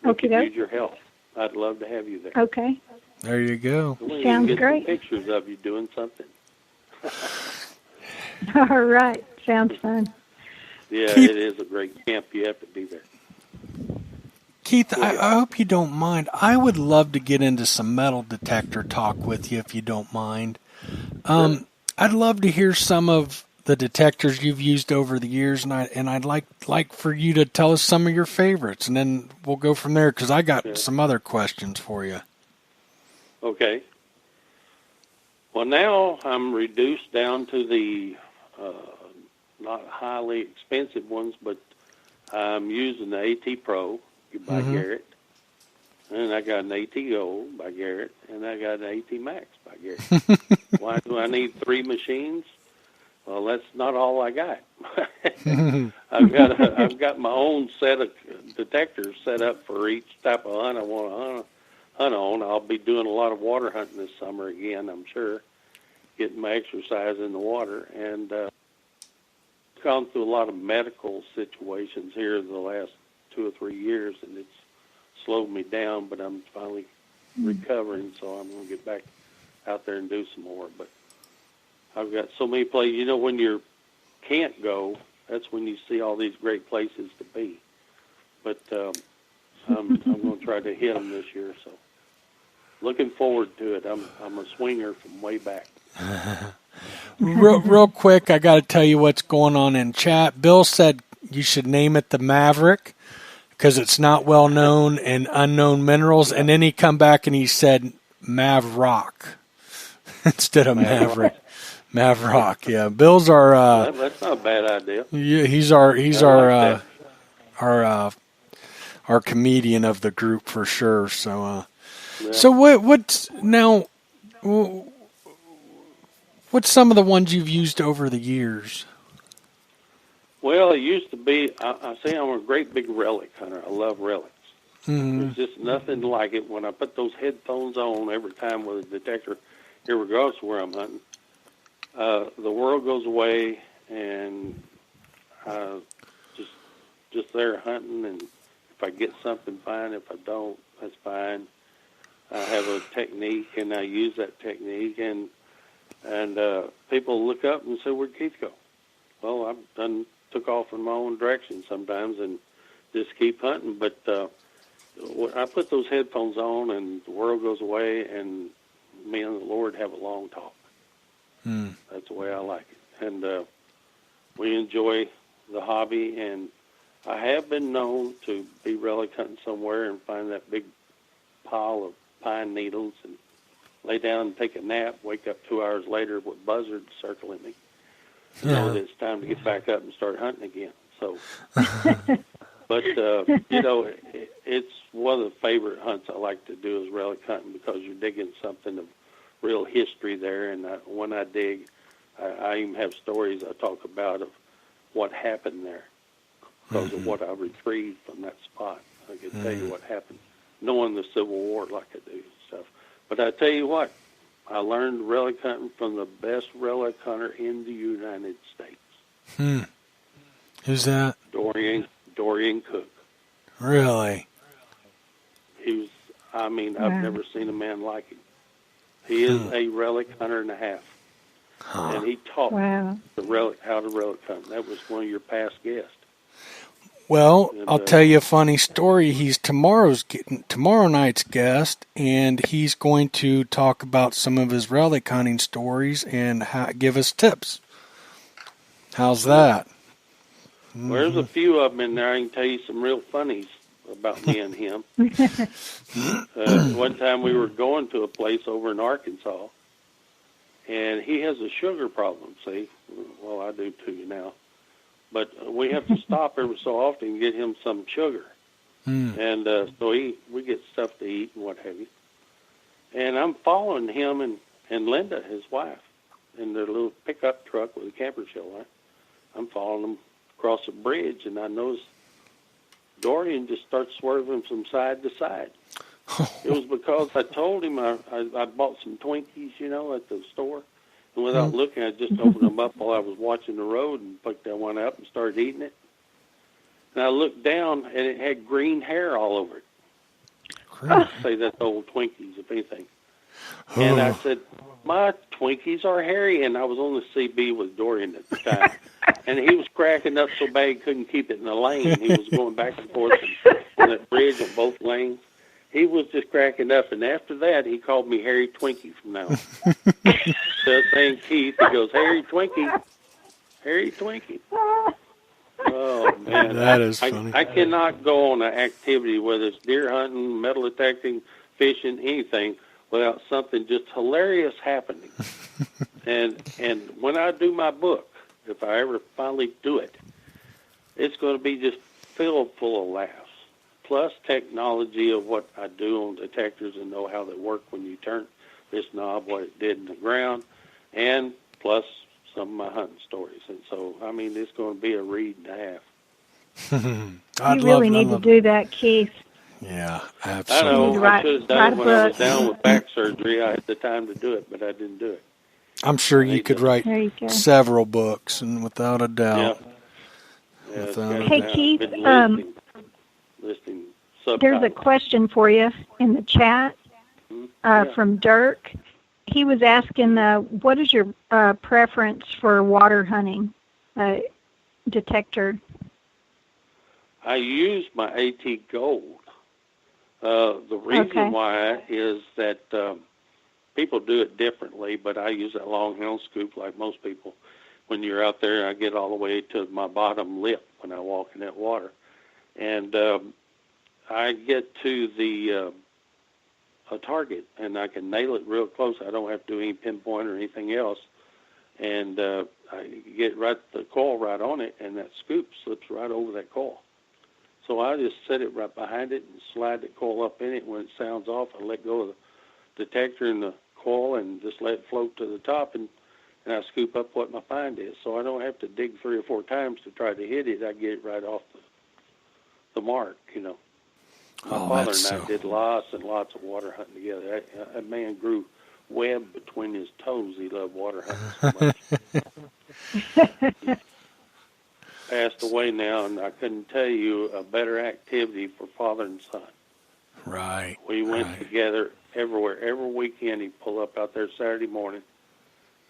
We could use your help. I'd love to have you there. Okay. There you go. Sounds get great. Some pictures of you doing something. All right. Sounds fun. Yeah, Keith, it is a great camp. You have to be there. Keith, I hope you don't mind. I would love to get into some metal detector talk with you if you don't mind. Sure. I'd love to hear some of the detectors you've used over the years, and I'd like for you to tell us some of your favorites, and then we'll go from there because I got some other questions for you. Okay. Well, now I'm reduced down to the not highly expensive ones, but I'm using the AT Pro by Garrett, and I got an AT Gold by Garrett, and I got an AT Max by Garrett. Why do I need 3 machines? Well, that's not all I got. I've got my own set of detectors set up for each type of hunt I want to hunt on. I'll be doing a lot of water hunting this summer again, I'm sure, getting my exercise in the water, and gone through a lot of medical situations here the last 2 or 3 years, and it's slowed me down, but I'm finally recovering, so I'm going to get back out there and do some more. But I've got so many places. You know, when you can't go, that's when you see all these great places to be. But I'm going to try to hit them this year, so looking forward to it. I'm a swinger from way back. Real quick, I got to tell you what's going on in chat. Bill said you should name it the Maverick because it's not well known and unknown minerals. And then he come back and he said Mavrock instead of Maverick. Mavrock, yeah. Bill's our. That's not a bad idea. Yeah, he's our comedian of the group for sure. So, so what's now? What's some of the ones you've used over the years? Well, it used to be, I say I'm a great big relic hunter. I love relics. There's just nothing like it when I put those headphones on every time with a detector, regardless of where I'm hunting. The world goes away, and just there hunting, and if I get something, fine. If I don't, that's fine. I have a technique, and I use that technique, and people look up and say, "Where'd Keith go?" Well, I've took off in my own direction sometimes and just keep hunting. But I put those headphones on, and the world goes away, and me and the Lord have a long talk. That's the way I like it. And we enjoy the hobby, and I have been known to be relic hunting somewhere and find that big pile of pine needles and lay down and take a nap, wake up 2 hours later with buzzards circling me. You know that it's time to get back up and start hunting again. So, but, you know, it's one of the favorite hunts I like to do is relic hunting because you're digging something of real history there. And when I dig, I even have stories I talk about of what happened there because of what I retrieved from that spot. I can tell you what happened, knowing the Civil War like I do and stuff. But I tell you what, I learned relic hunting from the best relic hunter in the United States. Who's that? Dorian Cook. Really? He was, I mean, I've never seen a man like him. He is a relic hunter and a half. And he taught the relic how to relic hunt. That was one of your past guests. Well, And, I'll tell you a funny story. He's tomorrow night's guest, and he's going to talk about some of his relic hunting stories and give us tips. How's that? Well, there's a few of them in there. I can tell you some real funnies about me and him. One time we were going to a place over in Arkansas, and he has a sugar problem, see? Well, I do too now. But we have to stop every so often and get him some sugar. And so we get stuff to eat and what have you. And I'm following him and Linda, his wife, in their little pickup truck with a camper shell on it. I'm following them across a bridge, and I noticed Dorian just starts swerving from side to side. It was because I told him I bought some Twinkies, at the store. And without looking, I just opened them up while I was watching the road and picked that one up and started eating it. And I looked down, and it had green hair all over it. I'd say that's old Twinkies, if anything. And I said, my Twinkies are hairy. And I was on the CB with Dorian at the time. And he was cracking up so bad he couldn't keep it in the lane. He was going back and forth on that bridge on both lanes. He was just cracking up, and after that, he called me Harry Twinkie from now on. So saying Keith, he goes, Harry Twinkie. Harry Twinkie. Oh, man. That is funny. I cannot go on an activity, whether it's deer hunting, metal detecting, fishing, anything, without something just hilarious happening. And when I do my book, if I ever finally do it, it's going to be just filled full of laughs. Plus technology of what I do on detectors and know how they work when you turn this knob, what it did in the ground, and plus some of my hunting stories. And so, it's going to be a read and a half. You really need to do that, Keith. Yeah, I absolutely. know. I should have done it when I was down with back surgery. I had the time to do it, but I didn't do it. I'm sure you could write several books, and without a doubt. Yeah. Hey, Keith, listing subtitles. There's a question for you in the chat from Dirk. He was asking, what is your preference for water hunting detector? I use my AT Gold. The reason why is that people do it differently, but I use that long handle scoop like most people. When you're out there, I get all the way to my bottom lip when I walk in that water. And I get to the a target, and I can nail it real close. I don't have to do any pinpoint or anything else. And I get the coil right on it, and that scoop slips right over that coil. So I just set it right behind it and slide the coil up in it. When it sounds off, I let go of the detector and the coil and just let it float to the top, and I scoop up what my find is. So I don't have to dig 3 or 4 times to try to hit it. I get it right off the mark, My father and I did lots and lots of water hunting together. That man grew web between his toes. He loved water hunting so much. Passed away now, and I couldn't tell you a better activity for father and son. Right. We went together everywhere. Every weekend he'd pull up out there Saturday morning.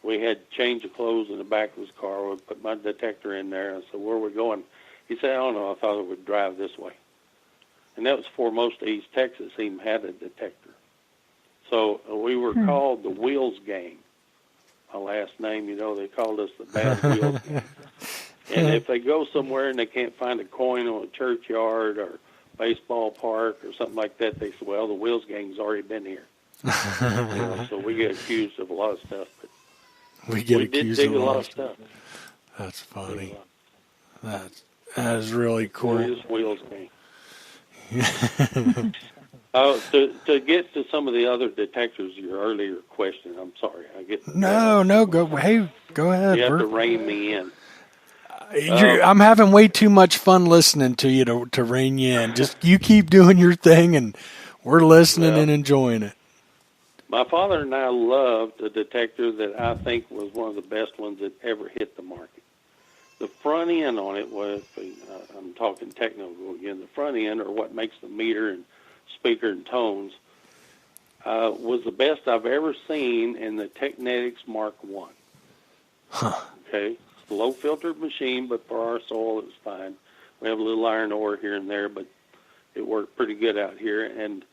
We had change of clothes in the back of his car. We'd put my detector in there. I said, where are we going? He said, I don't know. I thought it would drive this way. And that was before most of East Texas even had a detector. So we were called the Wheels Gang. My last name, they called us the Bad Wheels Gang. And if they go somewhere and they can't find a coin on a churchyard or baseball park or something like that, they say, well, the Wheels Gang's already been here. So we get accused of a lot of stuff. But we did dig a lot of stuff. That's funny. That is really cool. Wheels Gang. To get to some of the other detectors, your earlier question, I'm sorry. Go ahead. You have to rein me in. I'm having way too much fun listening to you to rein you in. Just you keep doing your thing, and we're listening and enjoying it. My father and I loved a detector that I think was one of the best ones that ever hit the market. The front end on it was, I'm talking technical again, the front end, or what makes the meter and speaker and tones, was the best I've ever seen in the Technetics Mark I. Okay? Low filtered machine, but for our soil it was fine. We have a little iron ore here and there, but it worked pretty good out here. And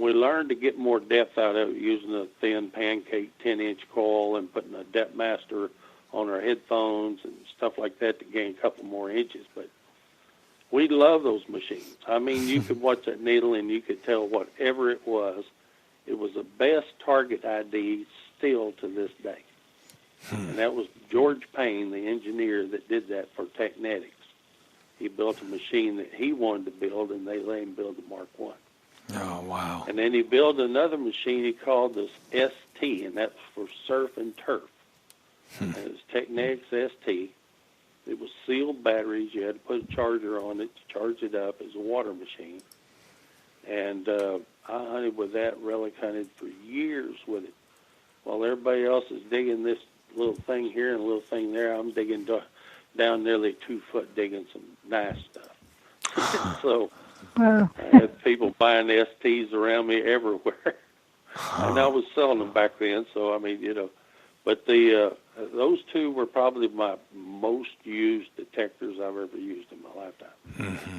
we learned to get more depth out of it using a thin pancake 10-inch coil and putting a depth master on our headphones and stuff like that to gain a couple more inches. But we love those machines. I mean, you could watch that needle and you could tell whatever it was the best target ID still to this day. And that was George Payne, the engineer that did that for Technetics. He built a machine that he wanted to build, and they let him build the Mark I. Oh, wow. And then he built another machine he called this ST, and that's for surf and turf. And it was Technetics ST. It was sealed batteries. You had to put a charger on it to charge it up. It was a water machine. And I hunted with that, relic hunted for years with it. While everybody else is digging this little thing here and a little thing there, I'm digging down nearly 2 foot digging some nice stuff. So I had people buying STs around me everywhere. And I was selling them back then, so I mean, but those two were probably my most used detectors I've ever used in my lifetime. Mm-hmm.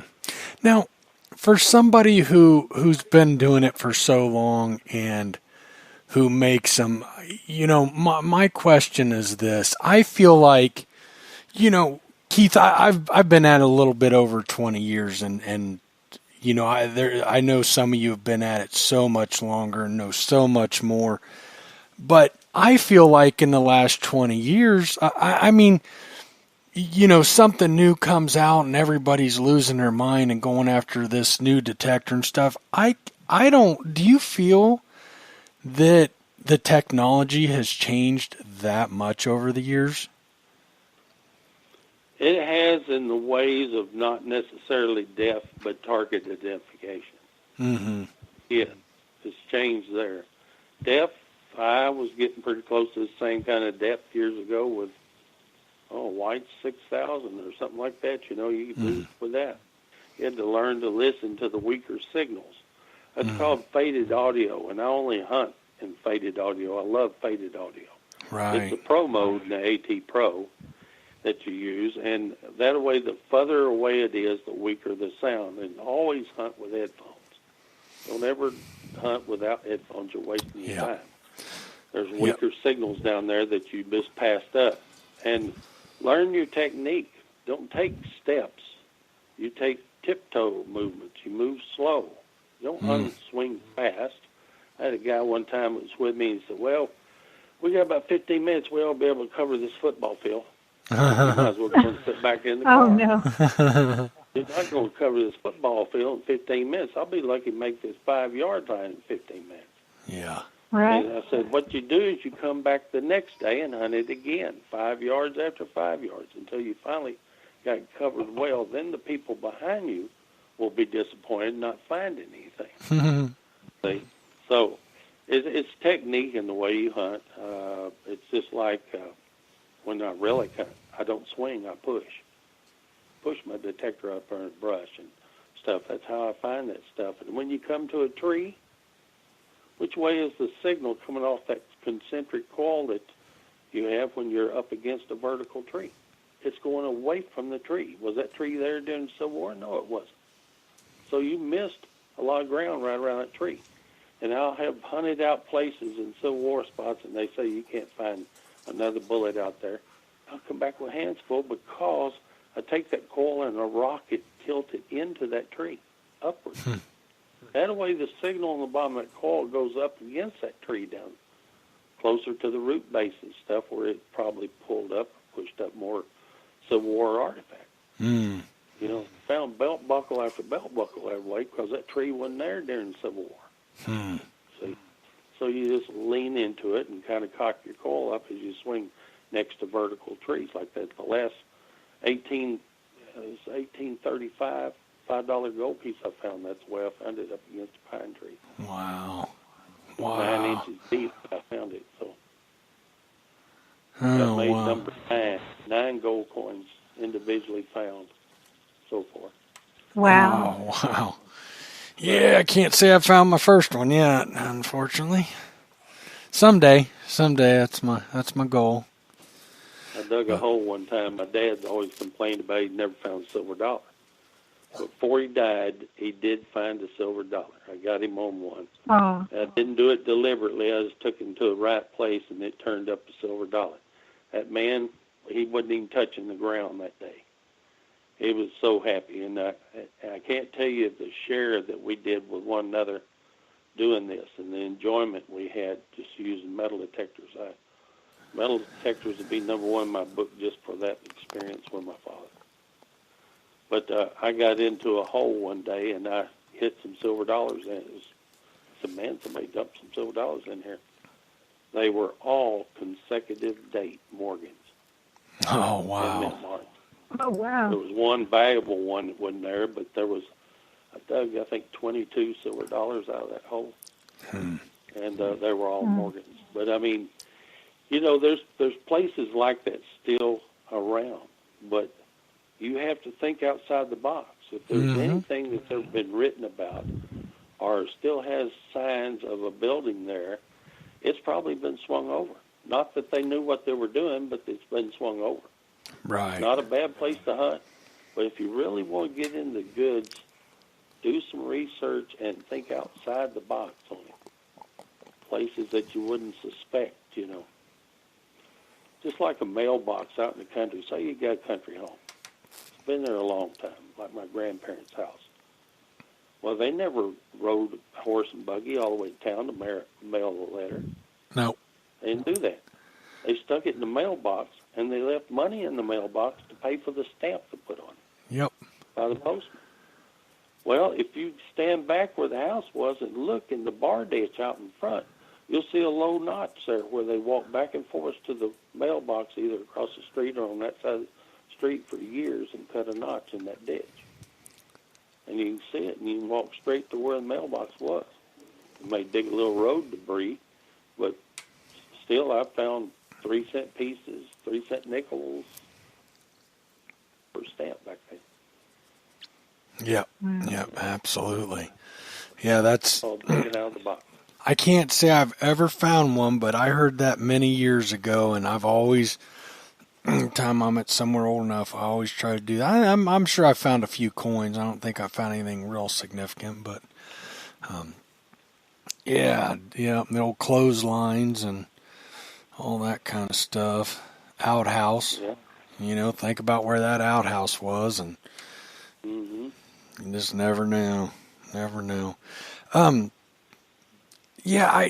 Now, for somebody who's been doing it for so long and who makes them, my question is this. I feel like, Keith, I've been at it a little bit over 20 years and I know some of you have been at it so much longer and know so much more, but I feel like in the last 20 years, I mean, something new comes out and everybody's losing their mind and going after this new detector and stuff. Do you feel that the technology has changed that much over the years? It has in the ways of not necessarily depth, but target identification. Mm-hmm. Yeah, it's changed there. Depth, I was getting pretty close to the same kind of depth years ago with, White 6000 or something like that. You could do with that. You had to learn to listen to the weaker signals. That's called faded audio, and I only hunt in faded audio. I love faded audio. Right. It's the Pro mode in the AT Pro that you use, and that way, the further away it is, the weaker the sound. And always hunt with headphones. Don't ever hunt without headphones. You're wasting your time. There's weaker signals down there that you just passed up. And learn your technique. Don't take steps. You take tiptoe movements. You move slow. You don't hunt and swing fast. I had a guy one time that was with me and he said, well, we got about 15 minutes. We'll be able to cover this football field. You might as well go and sit back in the car. Oh, no. You're not going to cover this football field in 15 minutes. I'll be lucky to make this 5-yard line in 15 minutes. Yeah. Right. And I said, what you do is you come back the next day and hunt it again, 5 yards after 5 yards, until you finally got it covered well. Then the people behind you will be disappointed not finding anything. See? So it's technique in the way you hunt. It's just like when I relic hunt, I don't swing, I push. Push my detector up there in brush and stuff. That's how I find that stuff. And when you come to a tree, which way is the signal coming off that concentric coil that you have when you're up against a vertical tree? It's going away from the tree. Was that tree there during the Civil War? No, it wasn't. So you missed a lot of ground right around that tree. And I'll have hunted out places in Civil War spots, and they say you can't find another bullet out there. I'll come back with hands full because I take that coil and I rock it, tilt it into that tree, upward. That way the signal on the bottom of that coil goes up against that tree down closer to the root base and stuff where it probably pulled up, pushed up more Civil War artifact. Found belt buckle after belt buckle that way because that tree wasn't there during the Civil War. See? So you just lean into it and kind of cock your coil up as you swing next to vertical trees like that. The last 1835 $5 gold piece I found, that's the way I found it, up against a pine tree. Wow. 9 inches deep, I found it. So I made number 9 gold coins individually found, so forth. Wow. Wow. Yeah, I can't say I found my first one yet, unfortunately. Someday, that's my goal. I dug a hole one time. My dad always complained about he'd never found a silver dollar. before he died, he did find a silver dollar. I got him on one. Oh. I didn't do it deliberately. I just took him to the right place, and it turned up a silver dollar. That man, he wasn't even touching the ground that day. He was so happy, and I can't tell you the share that we did with one another doing this and the enjoyment we had just using metal detectors. Metal detectors would be number one in my book just for that experience with my father. But I got into a hole one day, and I hit some silver dollars, and it was, man, somebody dumped some silver dollars in here. They were all consecutive date Morgans. Oh, wow. Oh, wow. There was one valuable one that wasn't there, but there was, I dug, I think, 22 silver dollars out of that hole. And they were all Morgans. But, I mean, you know, there's places like that still around, but you have to think outside the box. If there's anything that's ever been written about or still has signs of a building there, it's probably been swung over. Not that they knew what they were doing, but it's been swung over. Right. Not a bad place to hunt, but if you really want to get in the goods, do some research and think outside the box on it. Places that you wouldn't suspect, you know. Just like a mailbox out in the country. Say you got a country home. It's been there a long time, like my grandparents' house. Well, they never rode a horse and buggy all the way to town to mail the letter. No. They didn't do that. They stuck it in the mailbox, and they left money in the mailbox to pay for the stamp to put on it. Yep. By the postman. Well, if you stand back where the house was and look in the bar ditch out in front, you'll see a low notch there where they walk back and forth to the mailbox either across the street or on that side of the street for years and cut a notch in that ditch. And you can see it, and you can walk straight to where the mailbox was. You may dig a little road debris, but still I found 3-cent pieces, 3-cent nickels for a stamp back then. Yep. Yep. Absolutely. Yeah, that's. Called digging out of the box. I can't say I've ever found one, but I heard that many years ago, and I've always, time I'm at somewhere old enough, I always try to do that. I'm sure I found a few coins. I don't think I found anything real significant, but yeah, the old clotheslines and all that kind of stuff. Outhouse. Yeah. You know, think about where that outhouse was, and you just never knew. Never knew. Yeah,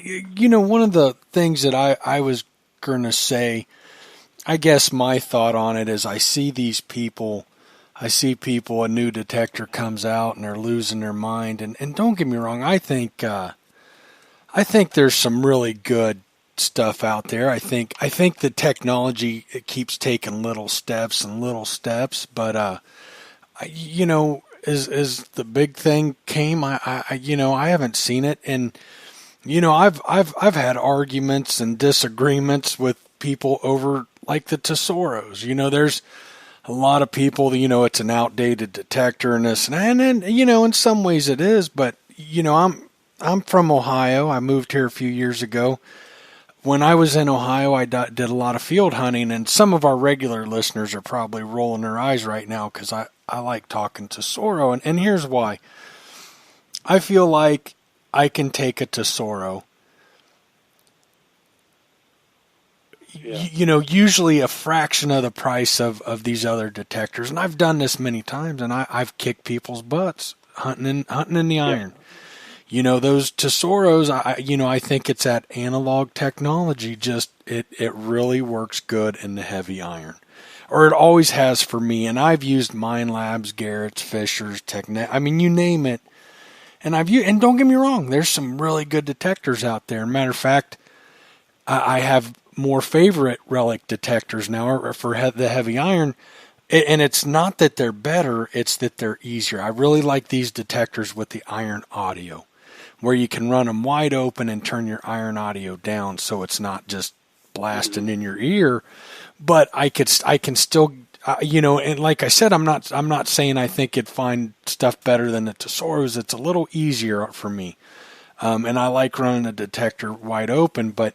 one of the things that I was going to say, I guess my thought on it is I see people, a new detector comes out and they're losing their mind. And don't get me wrong, I think there's some really good stuff out there. I think the technology, it keeps taking little steps, but as the big thing came, I haven't seen it, and I've had arguments and disagreements with people over like the Tesoros. There's a lot of people, it's an outdated detector and this and in some ways it is, but I'm from Ohio. I moved here a few years ago. When I was in Ohio, I did a lot of field hunting, and some of our regular listeners are probably rolling their eyes right now because I like talking Tesoro, and here's why. I feel like I can take a Tesoro, usually a fraction of the price of these other detectors, and I've done this many times, and I've kicked people's butts hunting in the iron. Those Tesoros, I think it's that analog technology, just it really works good in the heavy iron. Or it always has for me, and I've used Mine Labs, Garrett's, Fisher's, Technet, you name it. And don't get me wrong, there's some really good detectors out there. Matter of fact, I have more favorite relic detectors now for the heavy iron. And it's not that they're better, it's that they're easier. I really like these detectors with the iron audio, where you can run them wide open and turn your iron audio down so it's not just blasting in your ear. But I can still, and like I said, I'm not saying I think it'd find stuff better than the Tesoros. It's a little easier for me. And I like running a detector wide open, but,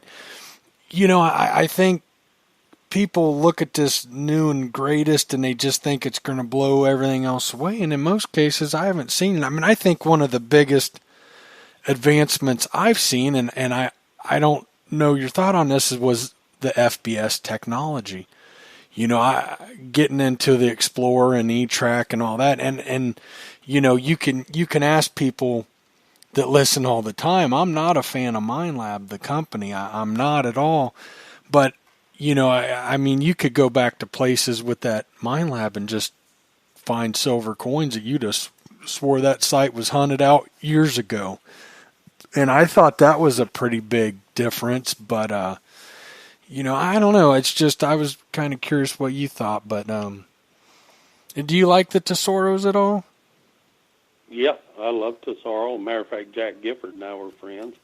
I think people look at this new and greatest and they just think it's going to blow everything else away. And in most cases, I haven't seen it. I mean, I think one of the biggest advancements I've seen, and I don't know your thought on this, was the FBS technology. You know, getting into the Explorer and E-Track and all that. And you know, you can ask people that listen all the time. I'm not a fan of Minelab, the company. I'm not at all. But, you know, I mean, you could go back to places with that Minelab and just find silver coins that you just swore that site was hunted out years ago. And I thought that was a pretty big difference. But, you know, I don't know. It's just, I was kind of curious what you thought. But do you like the Tesoros at all? Yep, I love Tesoro. Matter of fact, Jack Gifford and I were friends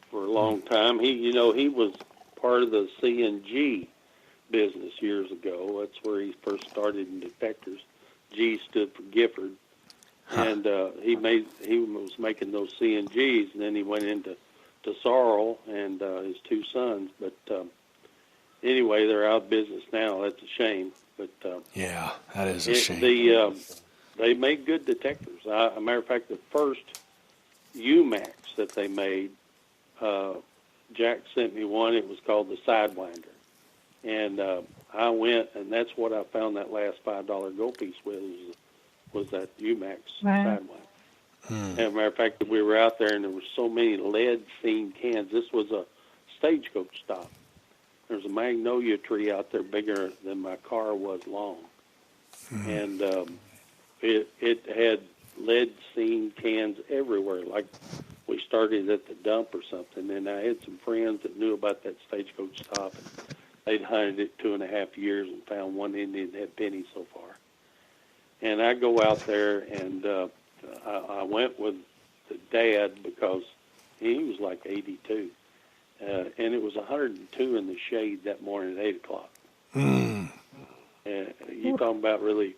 for a long time. He was part of the C&G business years ago. That's where he first started in Detectors. G stood for Gifford, and he was making those C&Gs, and then he went into Tesoro and his two sons. But anyway, they're out of business now. That's a shame. But yeah, that is a shame. They made good detectors. As a matter of fact, the first UMAX that they made, Jack sent me one. It was called the Sidewinder. And I went, and that's what I found that last $5 gold piece with, was that UMAX Sidewinder. As a matter of fact, we were out there, and there were so many lead-seen cans. This was a stagecoach stop. There's a magnolia tree out there bigger than my car was long. And it had lead-seen cans everywhere, like we started at the dump or something. And I had some friends that knew about that stagecoach stop, and they'd hunted it 2.5 years and found one Indian that had pennies so far. And I go out there, and I went with the dad because he was like 82. And it was 102 in the shade that morning at 8 o'clock. And you're talking about really,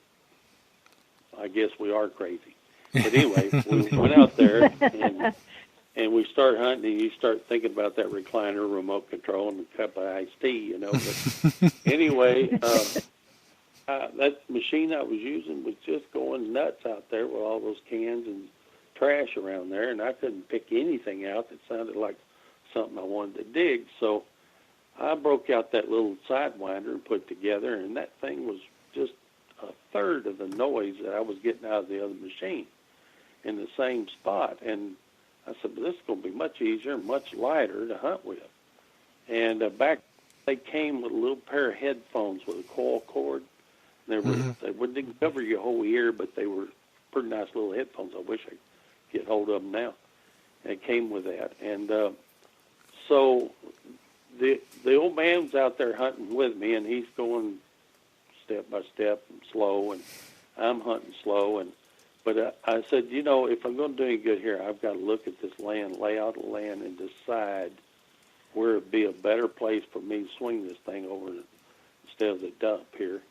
I guess we are crazy. But anyway, we went out there, and we start hunting, and you start thinking about that recliner, remote control, and a cup of iced tea, you know. But anyway, that machine I was using was just going nuts out there with all those cans and trash around there, and I couldn't pick anything out that sounded like something I wanted to dig. So I broke out that little Sidewinder and put it together, and that thing was just a third of the noise that I was getting out of the other machine in the same spot. And I said, well, this is going to be much easier and much lighter to hunt with. And back they came with a little pair of headphones with a coil cord. They didn't cover your whole ear, but they were pretty nice little headphones. I wish I could get hold of them now. And it came with that. And so the old man's out there hunting with me, and he's going step by step and slow, and I'm hunting slow. But I said, you know, if I'm going to do any good here, I've got to look at this land, lay out the land, and decide where it would be a better place for me to swing this thing over instead of the dump here.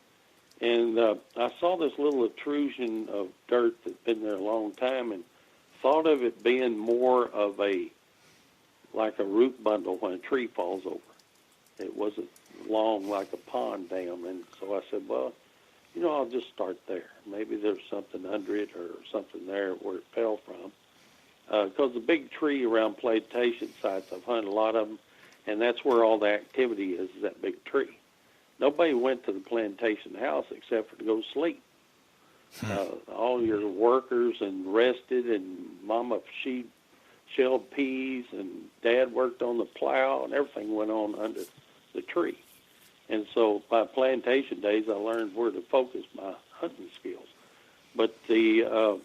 And I saw this little intrusion of dirt that's been there a long time, and thought of it being more of like a root bundle when a tree falls over. It wasn't long like a pond dam. And so I said, well, you know, I'll just start there. Maybe there's something under it or something there where it fell from. Because the big tree around plantation sites, I've hunted a lot of them, and that's where all the activity is that big tree. Nobody went to the plantation house except for to go sleep. All your workers and rested, and Mama, she shelled peas, and Dad worked on the plow, and everything went on under the tree. And so by plantation days, I learned where to focus my hunting skills. But I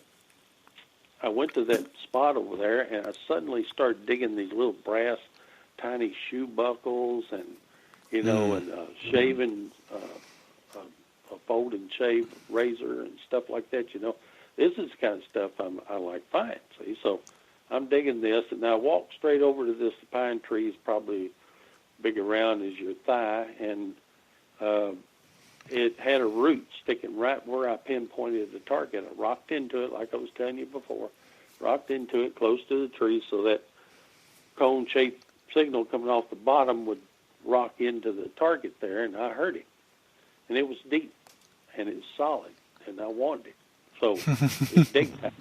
went to that spot over there, and I suddenly started digging these little brass, tiny shoe buckles, and you know, and shaving, a fold and shave razor and stuff like that. You know, this is the kind of stuff I like finding. See, so I'm digging this, and I walked straight over to this pine tree. It's probably big around as your thigh, and it had a root sticking right where I pinpointed the target. I rocked into it, like I was telling you before, rocked into it close to the tree so that cone-shaped signal coming off the bottom would rock into the target there, and I heard it. And it was deep, and it was solid, and I wanted it. So it's dig time.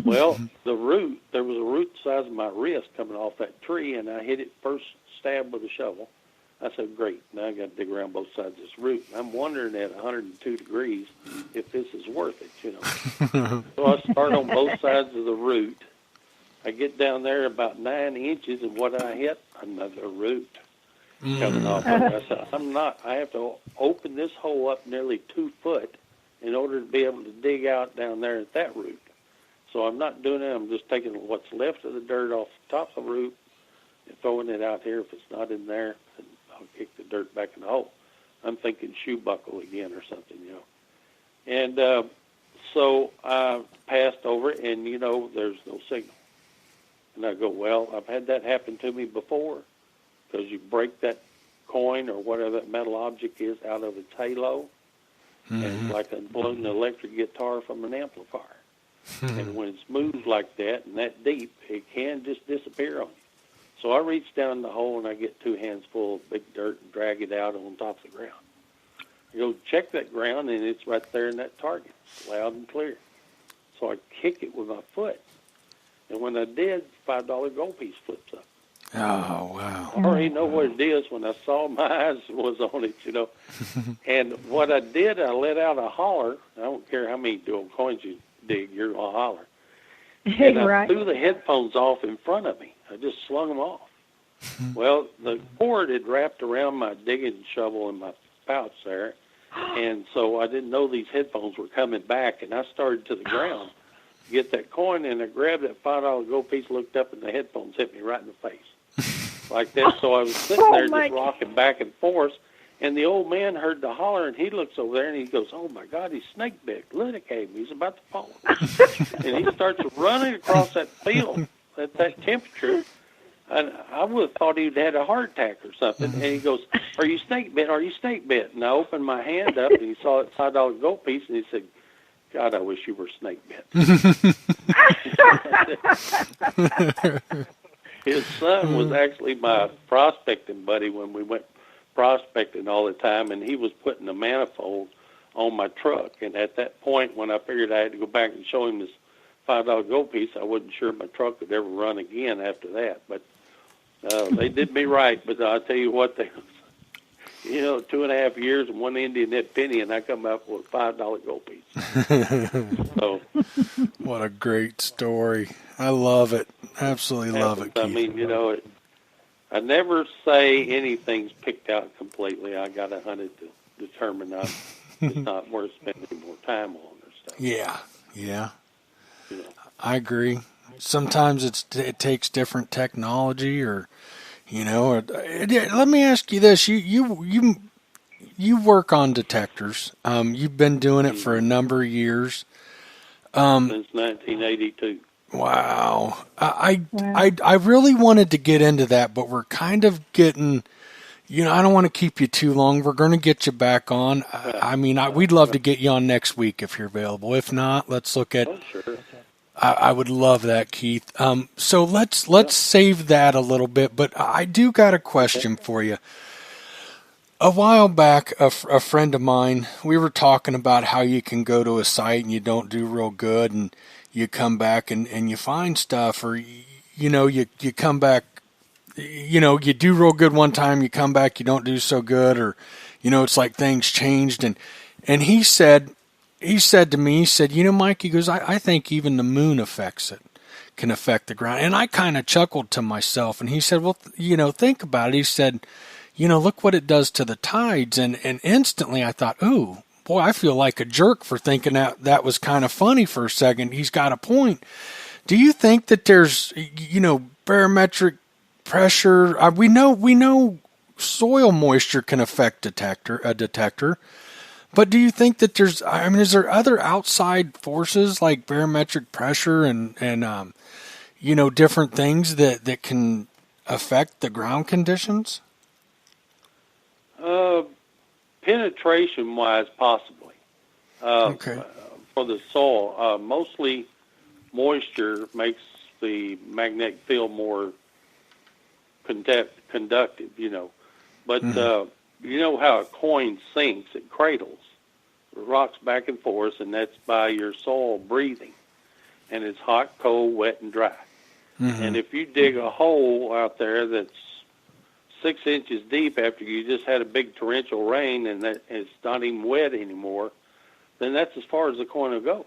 Well, there was a root the size of my wrist coming off that tree, and I hit it first stab with a shovel. I said, great, now I got to dig around both sides of this root. I'm wondering at 102 degrees if this is worth it, you know. So I start on both sides of the root. I get down there about 9 inches, and what I hit? Another root coming off of it. I said, I have to open this hole up nearly 2 foot in order to be able to dig out down there at that root. So I'm not doing it. I'm just taking what's left of the dirt off the top of the root and throwing it out here. If it's not in there, then I'll kick the dirt back in the hole. I'm thinking shoe buckle again or something, you know. And so I passed over it, and, you know, there's no signal. And I go, well, I've had that happen to me before, because you break that coin or whatever that metal object is out of its halo, and it's like blowing an electric guitar from an amplifier. And when it's moved like that and that deep, it can just disappear on you. So I reach down the hole, and I get 2 hands full of big dirt and drag it out on top of the ground. I go check that ground, and it's right there in that target, loud and clear. So I kick it with my foot. And when I did, $5 gold piece flips up. Oh, wow. I already know what it is when I saw my eyes was on it, you know. And what I did, I let out a holler. I don't care how many gold coins you dig, you're going to holler. And I threw the headphones off in front of me. I just slung them off. Well, the cord had wrapped around my digging shovel in my pouch there, and so I didn't know these headphones were coming back, and I started to the ground to get that coin, and I grabbed that $5 gold piece, looked up, and the headphones hit me right in the face like that. So I was sitting there just rocking back and forth, and the old man heard the holler, and he looks over there, and he goes, oh, my God, he's snake bit. Look at him. He's about to fall. And he starts running across that field at that temperature. And I would have thought he'd had a heart attack or something. And he goes, are you snake bit? Are you snake bit? And I opened my hand up, and he saw that $5 gold piece, and he said, God, I wish you were snake bit. His son was actually my prospecting buddy when we went prospecting all the time, and he was putting a manifold on my truck. And at that point, when I figured I had to go back and show him this $5 gold piece, I wasn't sure my truck would ever run again after that. But they did me right. But I'll tell you what, they, 2.5 years and one Indian net penny, and I come up with a $5 gold piece. So, what a great story! I love it. Absolutely love it, Keith. I mean, I never say anything's picked out completely. I got to hunt it to determine it's not worth spending more time on or stuff. Yeah. You know. I agree. Sometimes it takes different technology, or let me ask you this: you work on detectors. You've been doing it for a number of years. Since 1982. Wow. I really wanted to get into that, but we're kind of getting, I don't want to keep you too long. We're going to get you back on. We'd love to get you on next week if you're available. If not, let's look at. Oh, sure. I would love that, Keith. So let's save that a little bit. But I do got a question for you. A while back, a friend of mine, we were talking about how you can go to a site and you don't do real good, and you come back and you find stuff, or you come back, you do real good one time, you come back, you don't do so good, or it's like things changed. And he said to me, Mike, he goes, I think even the moon can affect the ground. And I kind of chuckled to myself, and he said, well, think about it. He said, look what it does to the tides. And instantly I thought, ooh, boy, I feel like a jerk for thinking that was kind of funny for a second. He's got a point. Do you think that there's, barometric pressure? We know soil moisture can affect a detector. But do you think that is there other outside forces like barometric pressure and different things that can affect the ground conditions? Penetration-wise, possibly. Okay. For the soil, mostly moisture makes the magnetic field more conductive, But you know how a coin sinks, it cradles. It rocks back and forth, and that's by your soil breathing. And it's hot, cold, wet, and dry. Mm-hmm. And if you dig a hole out there that's 6 inches deep after you just had a big torrential rain and that it's not even wet anymore, then that's as far as the coin will go.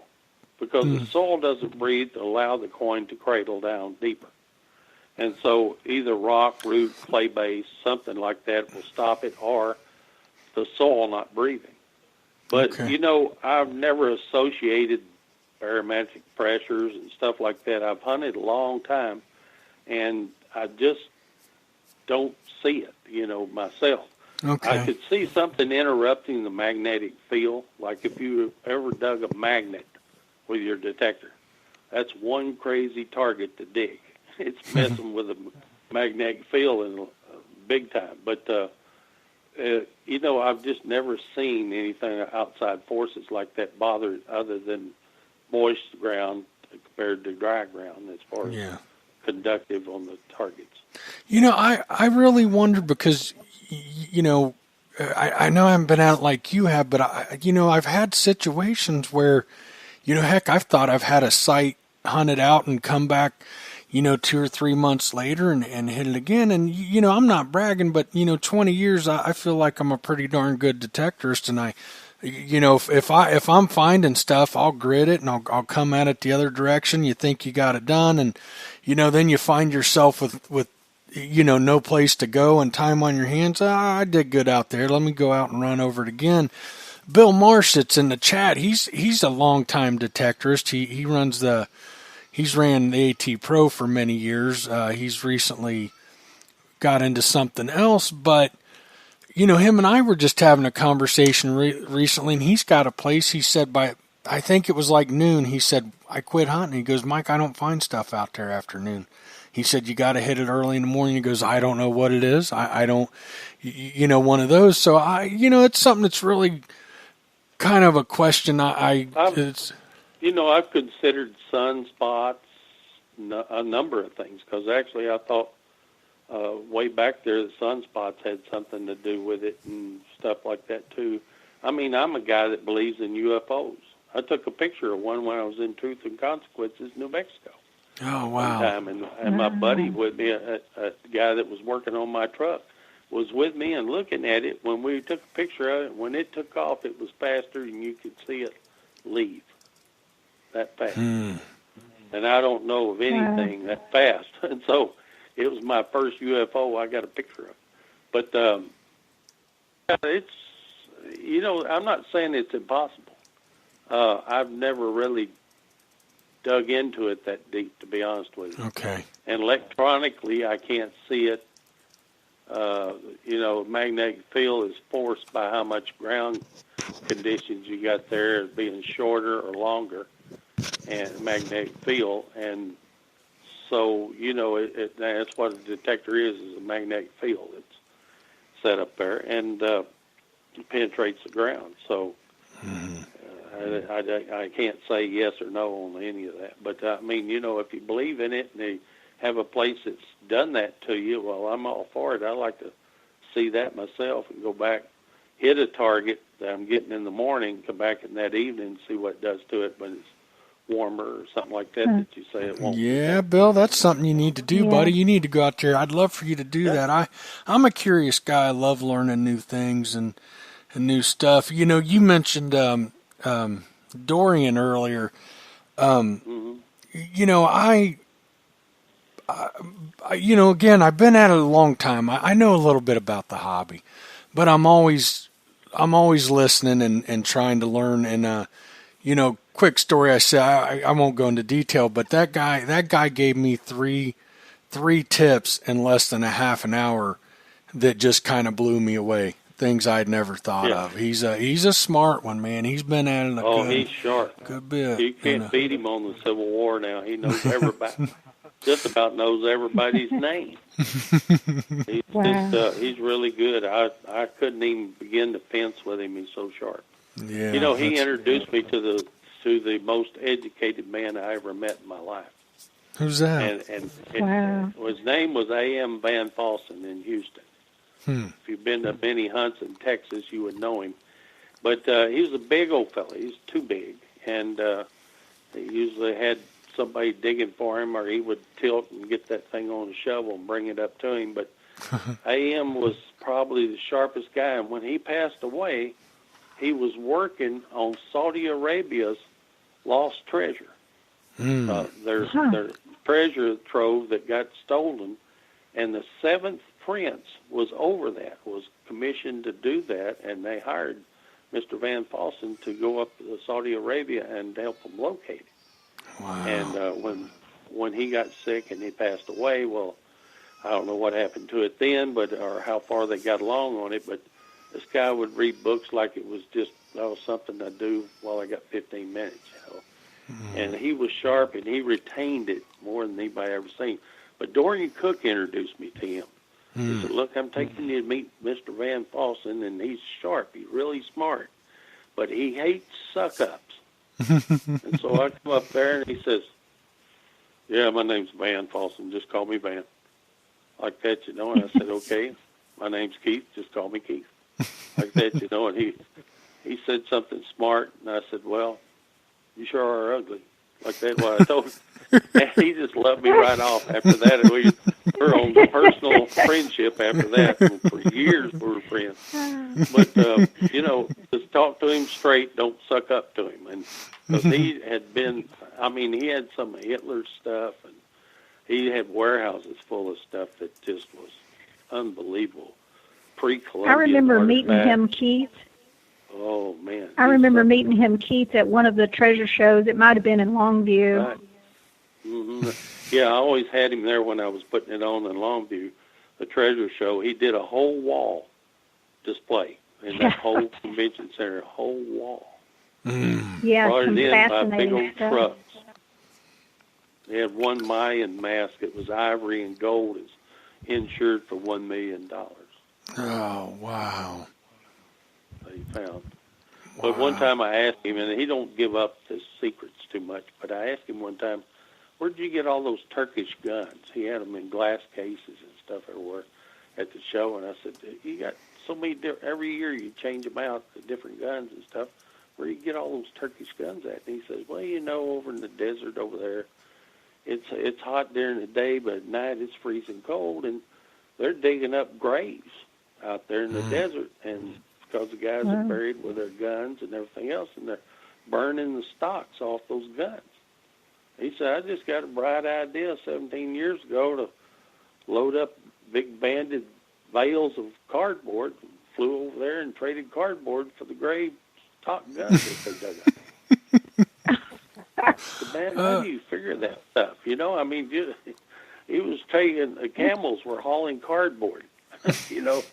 Because the soil doesn't breathe to allow the coin to cradle down deeper. And so either rock, root, clay base, something like that will stop it, or the soil not breathing. But, you know, I've never associated barometric pressures and stuff like that. I've hunted a long time, and I just don't see it, you know, myself. I could see something interrupting the magnetic field, like if you ever dug a magnet with your detector. That's one crazy target to dig. It's messing with the magnetic field in big time. But, you know, I've just never seen anything outside forces like that bother other than moist ground compared to dry ground as far as conductive on the targets. You know, I really wonder because, you know, I know I haven't been out like you have, but, you know, I've had situations where, you know, heck, I've thought I've had a site hunted out and come back, you know, 2 or 3 months later and hit it again. And, you know, I'm not bragging, but, you know, 20 years, I feel like I'm a pretty darn good detectorist. And you know, if I'm finding stuff, I'll grid it and I'll come at it the other direction. You think you got it done. And, you know, then you find yourself with, you know, no place to go and time on your hands. I did good out there. Let me go out and run over it again. Bill Marsh that's in the chat, he's a long-time detectorist. He's ran the AT Pro for many years. He's recently got into something else, but, you know, him and I were just having a conversation recently, and he's got a place. He said I think it was like noon, he said, I quit hunting. He goes, Mike, I don't find stuff out there after noon. He said, you got to hit it early in the morning. He goes, I don't know what it is. I don't, you know, one of those. So you know, it's something that's really kind of a question. You know, I've considered sunspots, a number of things, because actually I thought way back there the sunspots had something to do with it and stuff like that too. I mean, I'm a guy that believes in UFOs. I took a picture of one when I was in Truth and Consequences, New Mexico. Oh, wow. One time, and my buddy with me, a guy that was working on my truck, was with me and looking at it. When we took a picture of it, when it took off, it was faster and you could see it leave that fast. And I don't know of anything that fast. And so it was my first UFO I got a picture of. But it's, you know, I'm not saying it's impossible. I've never really dug into it that deep, to be honest with you. Okay. And electronically, I can't see it. You know, magnetic field is forced by how much ground conditions you got there, being shorter or longer, and magnetic field. And so, you know, that's what a detector is a magnetic field. It's set up there, and it penetrates the ground. So I can't say yes or no on any of that. But, I mean, you know, if you believe in it and they have a place that's done that to you, well, I'm all for it. I like to see that myself and go back, hit a target that I'm getting in the morning, come back in that evening and see what it does to it when it's warmer or something like that that you say it won't. Yeah, Bill, that's something you need to do, buddy. You need to go out there. I'd love for you to do that. I'm a curious guy. I love learning new things and new stuff. You know, you mentioned Dorian earlier. You know, you know, again, I've been at it a long time. I know a little bit about the hobby, but I'm always listening and trying to learn. And you know, quick story. I said I won't go into detail, but that guy gave me three tips in less than a half an hour that just kind of blew me away. Things I'd never thought of. He's a smart one, man. He's been at it he's sharp. Good bit. You can't beat him on the Civil War now. He knows everybody. Just about knows everybody's name. He's really good. I couldn't even begin to fence with him. He's so sharp. Yeah. You know, he introduced me to the most educated man I ever met in my life. Who's that? And his name was A.M. Van Fossen in Houston. If you've been to many hunts in Texas, you would know him. But he was a big old fella. He was too big. And he usually had somebody digging for him, or he would tilt and get that thing on a shovel and bring it up to him. But A.M. was probably the sharpest guy. And when he passed away, he was working on Saudi Arabia's lost treasure. Their treasure trove that got stolen, and the seventh prince was over that, was commissioned to do that, and they hired Mr. Van Fossen to go up to Saudi Arabia and help them locate it. Wow. And when he got sick and he passed away, well, I don't know what happened to it then, or how far they got along on it, but this guy would read books like it was just something I do while I got 15 minutes, And he was sharp, and he retained it more than anybody ever seen. But Dorian Cook introduced me to him. He said, look, I'm taking you to meet Mr. Van Fossen, and he's sharp. He's really smart. But he hates suck-ups. And so I come up there, and he says, yeah, my name's Van Fossen. Just call me Van. Like that, And I said, okay, my name's Keith. Just call me Keith. Like that, And he said something smart, and I said, well, you sure are ugly. Like that, what I told him. And he just loved me right off after that. And we were on personal friendship after that. And for years we were friends. But, just talk to him straight. Don't suck up to him. And because he had been, he had some of Hitler's stuff. And he had warehouses full of stuff that just was unbelievable. Pre-Columbian I remember meeting artifacts. him, Keith. Oh, man. I remember meeting him, Keith, at one of the treasure shows. It might have been in Longview. Right. Yeah, I always had him there when I was putting it on in Longview, the treasure show. He did a whole wall display in that whole convention center, a whole wall. Yeah, brought some it in by big fascinating old stuff. trucks. They had one Mayan mask. It was ivory and gold. It's insured for $1 million. Oh, wow. He found. But one time I asked him, and he don't give up his secrets too much, but I asked him one time, where'd you get all those Turkish guns? He had them in glass cases and stuff everywhere at the show, and I said, you got so many every year you change them out, the different guns and stuff. Where do you get all those Turkish guns at? And he says, well, over in the desert over there, it's hot during the day, but at night it's freezing cold, and they're digging up graves out there in the desert, and because the guys are buried with their guns and everything else, and they're burning the stocks off those guns. He said, I just got a bright idea 17 years ago to load up big banded bales of cardboard, and flew over there and traded cardboard for the grave stock guns that they dug up. But man, how do you figure that stuff? He was taking, the camels were hauling cardboard, instead of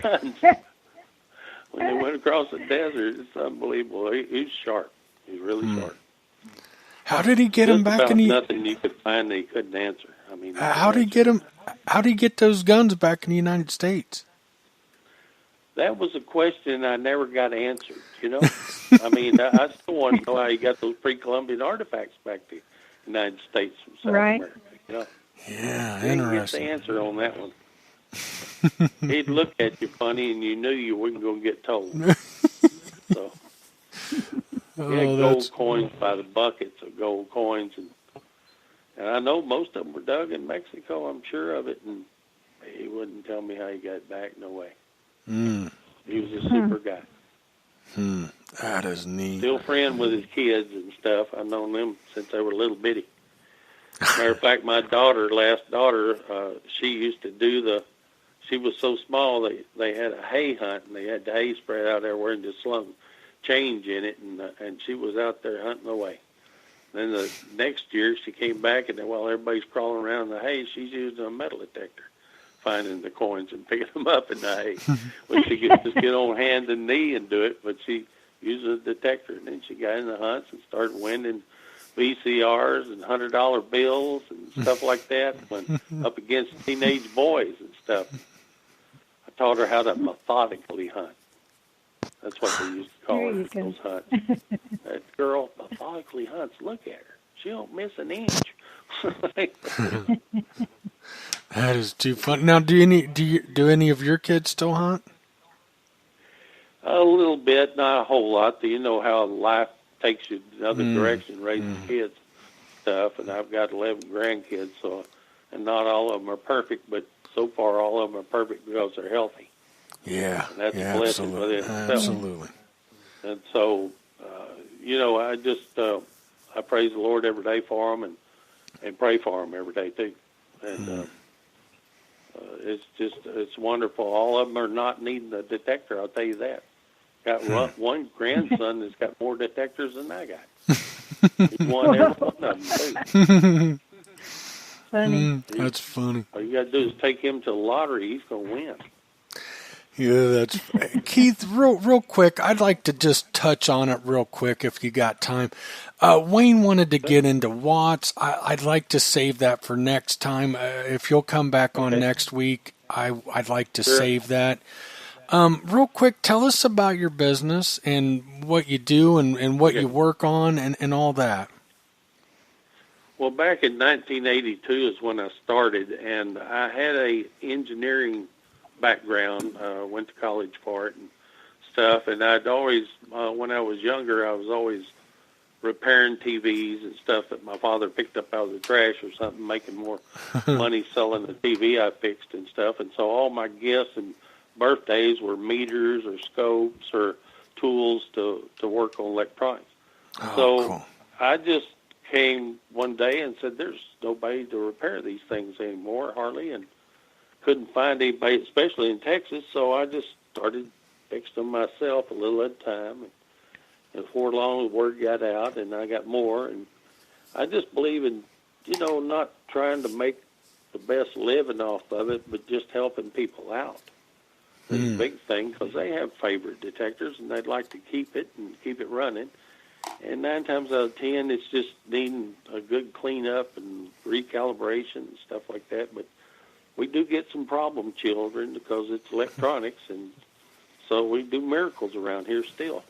guns. When they went across the desert, it's unbelievable. He's sharp. He's really sharp. How did he get him back in the? Nothing you could find that he couldn't answer. How did he get him? How did he get those guns back in the United States? That was a question I never got answered. I still want to know how he got those pre-Columbian artifacts back to the United States from South America. Yeah, he didn't interesting. get the answer on that one. He'd look at you funny, and you knew you weren't going to get told. So he had gold coins by the buckets of gold coins, and I know most of them were dug in Mexico. I'm sure of it, and he wouldn't tell me how he got it back. No way. He was a super guy. That is neat. Still friend with his kids and stuff. I've known them since they were little bitty. Matter of fact, my last daughter, she used to do she was so small, they had a hay hunt, and they had the hay spread out everywhere and just slung change in it, and she was out there hunting away. Then the next year, she came back, and while everybody's crawling around the hay, she's using a metal detector, finding the coins and picking them up in the hay. But she could just get on hand and knee and do it, but she used a detector, and then she got in the hunts and started winning VCRs and $100 bills and stuff like that, when up against teenage boys and stuff. I taught her how to methodically hunt. That's what they used to call it, those hunts. That girl methodically hunts. Look at her. She don't miss an inch. That is too fun. Now, do any of your kids still hunt? A little bit, not a whole lot. You know how life takes you another direction, raising kids stuff, and I've got 11 grandkids, so, and not all of them are perfect, but so far all of them are perfect because they're healthy. Yeah, and that's a blessing within itself. Absolutely. And so, you know, I just I praise the Lord every day for them, and pray for them every day too. And it's wonderful. All of them are not needing a detector, I'll tell you that. Got one grandson that's got more detectors than I got. He won every one of them too. Funny. That's funny. All you got to do is take him to the lottery. He's going to win. Yeah, that's Keith. Real quick, I'd like to just touch on it real quick if you got time. Wayne wanted to get into watts. I'd like to save that for next time. If you'll come back on next week, I'd like to save that. Real quick, tell us about your business and what you do and what you work on and all that. Well, back in 1982 is when I started, and I had a engineering background. Went to college for it and stuff, and I'd always, when I was younger, I was always repairing TVs and stuff that my father picked up out of the trash or something, making more money selling the TV I fixed and stuff. And so all my gifts and birthdays were meters or scopes or tools to work on electronics. Cool. I just came one day and said, there's nobody to repair these things anymore, hardly, and couldn't find anybody, especially in Texas, so I just started fixing them myself a little at a time. And before long, the word got out, and I got more. And I just believe in, you know, not trying to make the best living off of it, but just helping people out. It's a big thing because they have favorite detectors, and they'd like to keep it and keep it running. And 9 times out of 10, it's just needing a good cleanup and recalibration and stuff like that. But we do get some problem children because it's electronics, and so we do miracles around here still.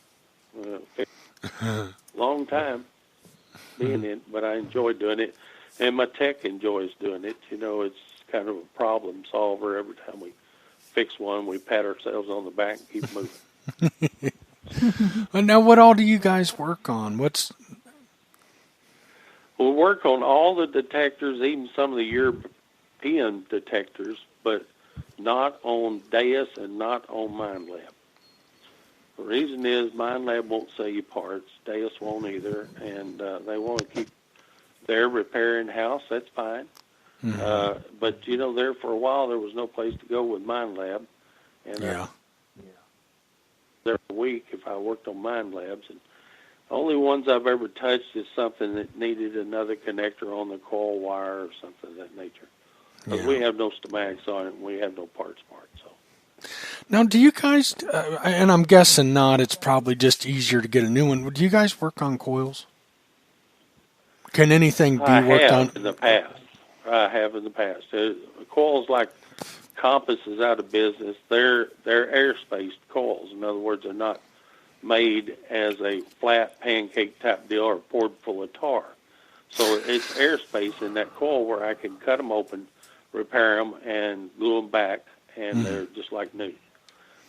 Long time being in, but I enjoy doing it, and my tech enjoys doing it. You know, it's kind of a problem solver. Every time we fix one, we pat ourselves on the back and keep moving. Well, now, what all do you guys work on? We work on all the detectors, even some of the European detectors, but not on Deus and not on MindLab. The reason is MindLab won't sell you parts, Deus won't either, and they want to keep their repair in-house. That's fine. But, you know, there for a while there was no place to go with MindLab. And there a week if I worked on MindLabs. And the only ones I've ever touched is something that needed another connector on the coil wire or something of that nature. Because we have no schematics on it and we have no parts for it. So. Now, do you guys, and I'm guessing not, it's probably just easier to get a new one. Do you guys work on coils? Can anything be worked on? In the past. I have in the past. Coils like Compass is out of business. They're air-spaced coils. In other words, they're not made as a flat pancake type deal or poured full of tar. So it's airspace in that coil where I can cut them open, repair them, and glue them back, and they're just like new.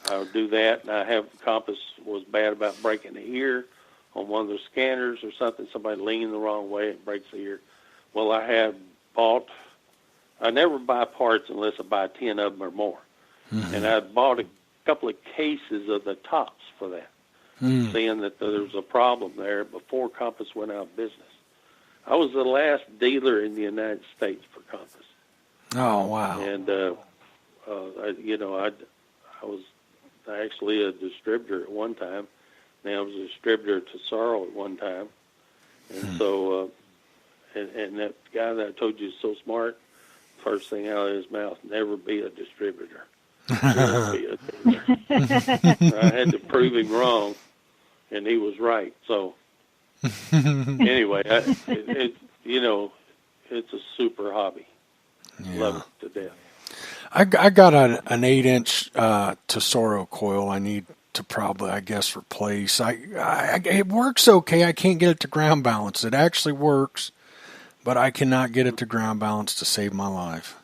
I'll do that, and I have Compass was bad about breaking the ear on one of the scanners or something. Somebody leaned the wrong way, it breaks the ear. Well, I never buy parts unless I buy 10 of them or more. And I bought a couple of cases of the tops for that, seeing that there was a problem there before Compass went out of business. I was the last dealer in the United States for Compass. Oh, wow. And, I was actually a distributor at one time. Now I was a distributor to Sorrel at one time. And so, and that guy that I told you is so smart, first thing out of his mouth, never be a distributor. Never be a distributor. I had to prove him wrong, and he was right. So, anyway, it's a super hobby. Love it to death. I got an 8-inch Tesoro coil I need to probably, I guess, replace. It works okay. I can't get it to ground balance. It actually works, but I cannot get it to ground balance to save my life.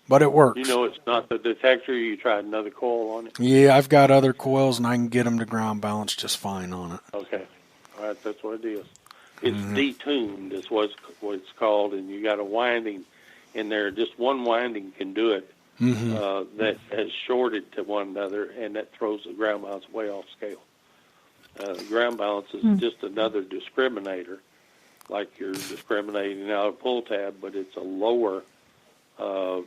but it works. You know it's not the detector. You tried another coil on it? Yeah, I've got other coils, and I can get them to ground balance just fine on it. Okay. All right, that's what it is. It's detuned is what it's called, and you got a winding in there. Just one winding can do it that has shorted to one another, and that throws the ground balance way off scale. Ground balance is just another discriminator, like you're discriminating out a pull tab, but it's a lower, not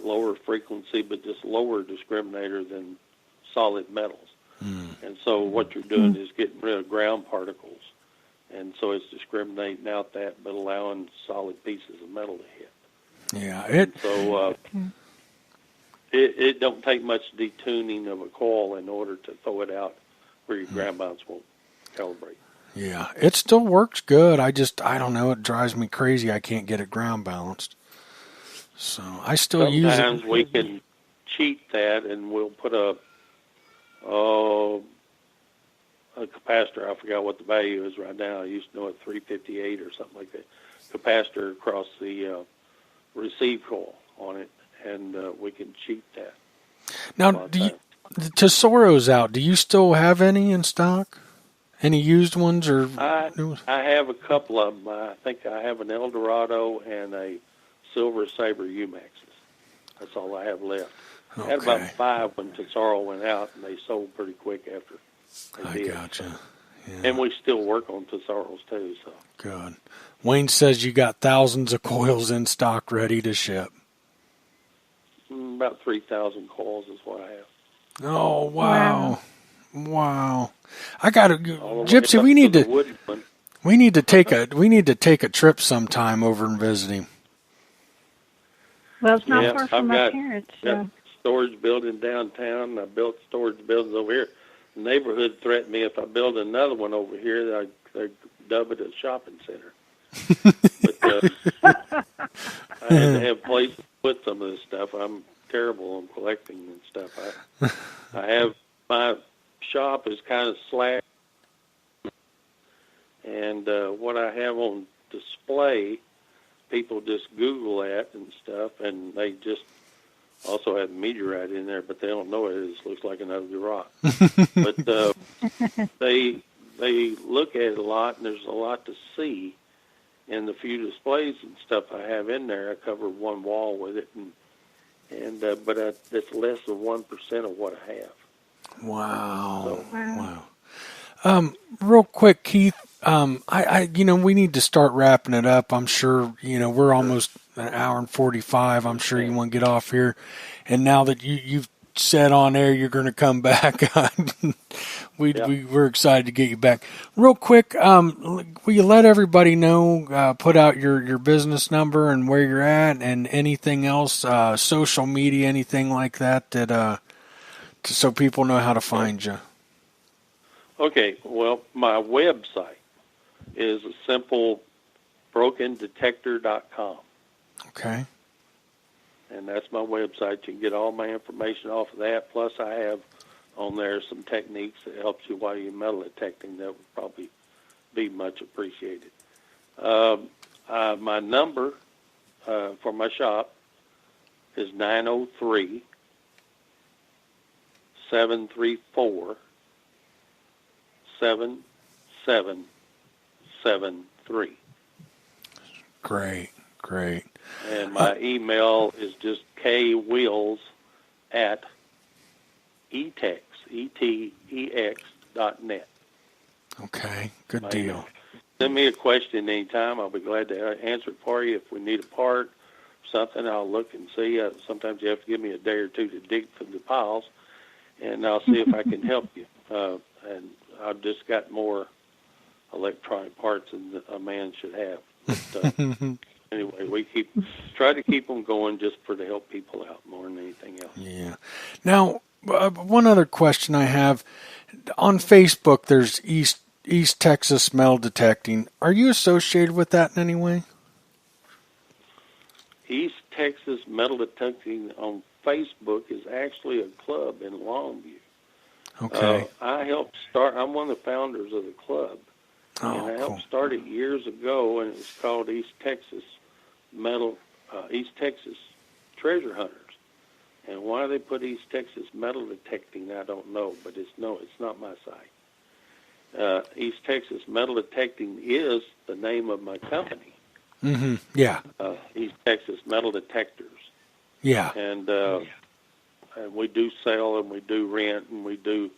lower frequency, but just lower discriminator than solid metals. And so what you're doing is getting rid of ground particles. And so it's discriminating out that, but allowing solid pieces of metal to hit. Yeah. It don't take much detuning of a coil in order to throw it out where your ground balance won't calibrate. Yeah, it still works good. I don't know. It drives me crazy. I can't get it ground balanced. So I still use it. Sometimes we can cheat that, and we'll put a capacitor. I forgot what the value is right now. I used to know it 358 or something like that. Capacitor across the receive coil on it, and we can cheat that. Now, the Tesoro's out. Do you still have any in stock? Any used ones or? I have a couple of them. I think I have an Eldorado and a Silver Sabre UMAXs. That's all I have left. Okay. I had about 5 when Tesoro went out, and they sold pretty quick after they did. Gotcha. Yeah. And we still work on Tesoros too. So good. Wayne says you got thousands of coils in stock ready to ship. About 3,000 coils is what I have. Oh wow. I gotta, Gypsy. We need to take a trip sometime over and visit him. Well, it's not far from my parents. Got storage building downtown. I built storage buildings over here. The neighborhood threatened me if I build another one over here, they'd dub it a shopping center. But I had to have places to put some of this stuff. I'm terrible on collecting and stuff. I have my shop is kind of slack, and what I have on display, people just Google that and stuff, and they just also have meteorite in there, but they don't know it. It just looks like an ugly rock. But they look at it a lot, and there's a lot to see. And the few displays and stuff I have in there, I cover one wall with it, but that's less than 1% of what I have. Wow. Wow. Real quick, Keith, we need to start wrapping it up. I'm sure, we're almost an hour and 45. I'm sure you want to get off here. And now that you've said on air you're going to come back, we're excited to get you back. Real quick, will you let everybody know, put out your business number and where you're at and anything else, social media, anything like that, so people know how to find you? Okay, well, my website is a simple brokendetector.com. Okay. And that's my website. You can get all my information off of that. Plus, I have on there some techniques that helps you while you're metal detecting that would probably be much appreciated. My number for my shop is 903-734-7773. Great. And my email is just kWheels@etex.net. Okay, good deal. Send me a question anytime. I'll be glad to answer it for you. If we need a part, something, I'll look and see. Sometimes you have to give me a day or two to dig through the piles, and I'll see if I can help you. And I've just got more electronic parts than a man should have. But, anyway, we try to keep them going just to help people out more than anything else. Yeah. Now, one other question I have. On Facebook, there's East Texas Metal Detecting. Are you associated with that in any way? East Texas Metal Detecting on Facebook is actually a club in Longview. Okay. I'm one of the founders of the club. And I helped start it years ago, and it was called East Texas treasure hunters. And why they put East Texas Metal Detecting, I don't know, but it's not my site. East Texas Metal Detecting is the name of my company. Mm-hmm. Yeah. East Texas Metal Detectors. Yeah. And we do sell and we do rent and we do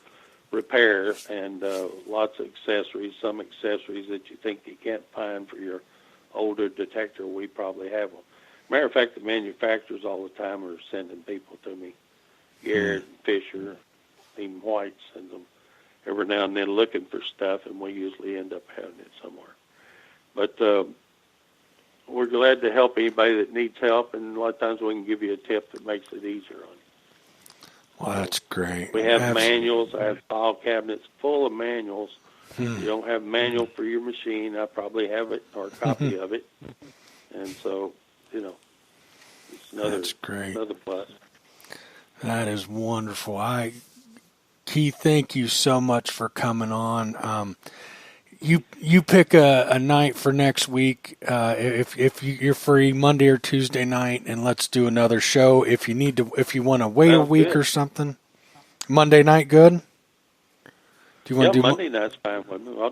repair and lots of accessories, some accessories that you think you can't find for your older detector, we probably have them. Matter of fact, the manufacturers all the time are sending people to me. Garrett and Fisher, even White sends them every now and then looking for stuff, and we usually end up having it somewhere. But we're glad to help anybody that needs help, and a lot of times we can give you a tip that makes it easier on you. Well, that's great. We have manuals. I have file cabinets full of manuals. You don't have a manual for your machine, I probably have it or a copy of it. And so, it's that's great. Another plus. That is wonderful. Keith, thank you so much for coming on. You pick a night for next week if you're free, Monday or Tuesday night, and let's do another show. If you want to wait a week or something, Monday night, good. Do you want to do Monday night's fine with me.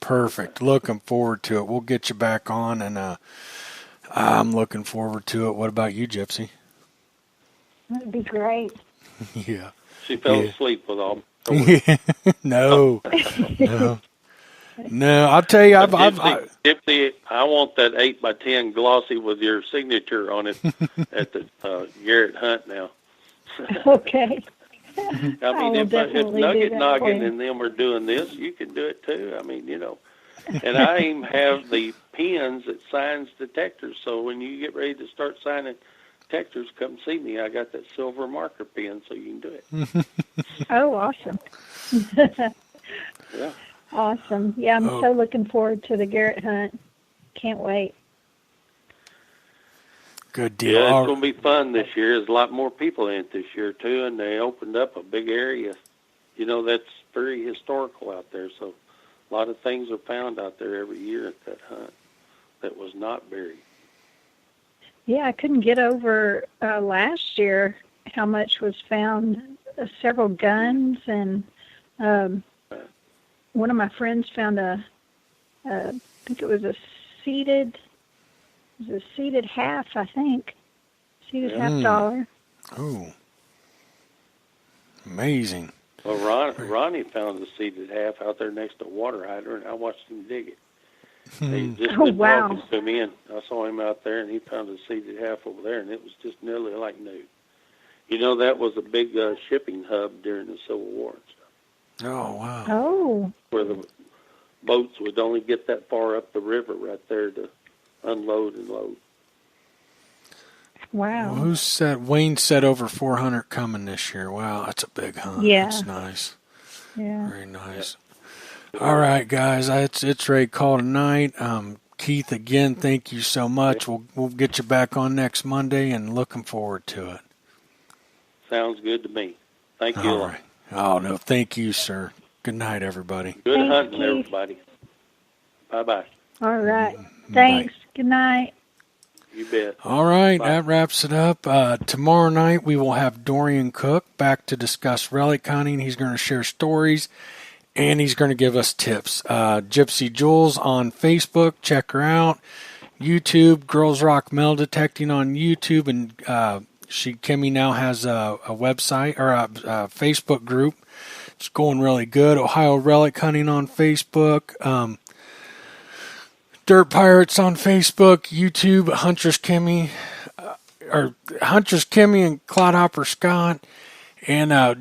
Perfect. Looking forward to it. We'll get you back on, and I'm looking forward to it. What about you, Gypsy? That'd be great. Yeah. She fell asleep with all. No. No, I'll tell you, Gypsy, I want that 8x10 glossy with your signature on it at the Garrett Hunt now. Okay. I mean, if Nugget Noggin and them are doing this, you can do it too. I mean, And I even have the pens that signs detectors, so when you get ready to start signing detectors, come see me. I got that silver marker pen, so you can do it. Oh, awesome. Yeah. Awesome. Yeah, I'm so looking forward to the Garrett Hunt. Can't wait. Good deal. Yeah, it's going to be fun this year. There's a lot more people in it this year, too, and they opened up a big area. That's very historical out there, so a lot of things are found out there every year at that hunt that was not buried. Yeah, I couldn't get over last year how much was found. Several guns, and one of my friends found I think it was a seated half, seated half dollar. Oh, amazing. Well, Ronnie found the seated half out there next to a water hydrant. I watched him dig it. He just been talking to me, and I saw him out there, and he found a seated half over there, and it was just nearly like new. That was a big shipping hub during the Civil War and stuff. Oh, wow. Oh. Where the boats would only get that far up the river right there to unload and load. Wow. Well, Wayne said over 400 coming this year. Wow, that's a big hunt. Yeah. That's nice. Yeah. Very nice. Yeah. All right, guys, it's ready to call tonight. Keith, again, thank you so much. We'll get you back on next Monday, and looking forward to it. Sounds good to me. Thank you. All right. Oh, no, thank you, sir. Good night, everybody. Good hunting, everybody. Bye-bye. All right. Thanks. Bye. Good night. You bet. All right, Bye. that wraps it up. Tomorrow night we will have Dorian Cook back to discuss relic hunting. He's going to share stories, and he's going to give us tips. Gypsy Jules on Facebook. Check her out. YouTube, Girls Rock Metal Detecting on YouTube, and Kimmy now has a website or a Facebook group. It's going really good. Ohio Relic Hunting on Facebook. Dirt Pirates on Facebook, YouTube, Huntress Kimmy and Clodhopper Scott. And, I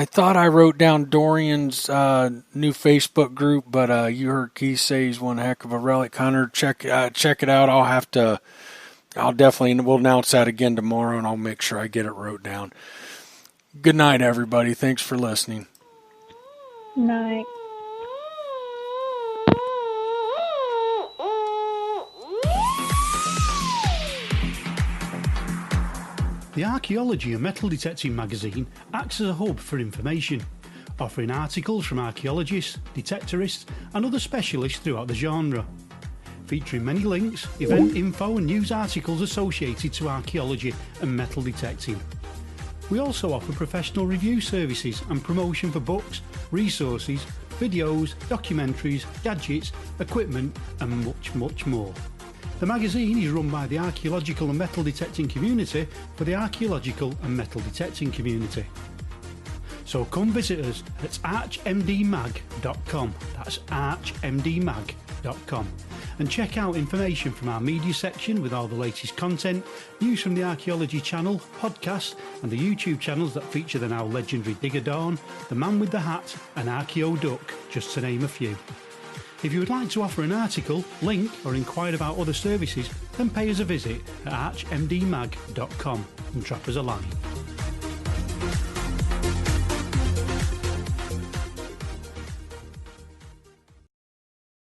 thought I wrote down Dorian's new Facebook group, but you heard Keith say he's one heck of a relic hunter. Check it out. We'll announce that again tomorrow, and I'll make sure I get it wrote down. Good night, everybody. Thanks for listening. Night. The Archaeology and Metal Detecting magazine acts as a hub for information, offering articles from archaeologists, detectorists and other specialists throughout the genre. featuring many links, event info and news articles associated to archaeology and metal detecting. We also offer professional review services and promotion for books, resources, videos, documentaries, gadgets, equipment and much, much more. The magazine is run by the archaeological and metal detecting community for the archaeological and metal detecting community. So come visit us at archmdmag.com, that's archmdmag.com, and check out information from our media section with all the latest content, news from the Archaeology channel, podcast and the YouTube channels that feature the now legendary Digger Dawn, the Man with the Hat and Archeo Duck, just to name a few. If you would like to offer an article, link or inquire about other services, then pay us a visit at archmdmag.com and drop us a line.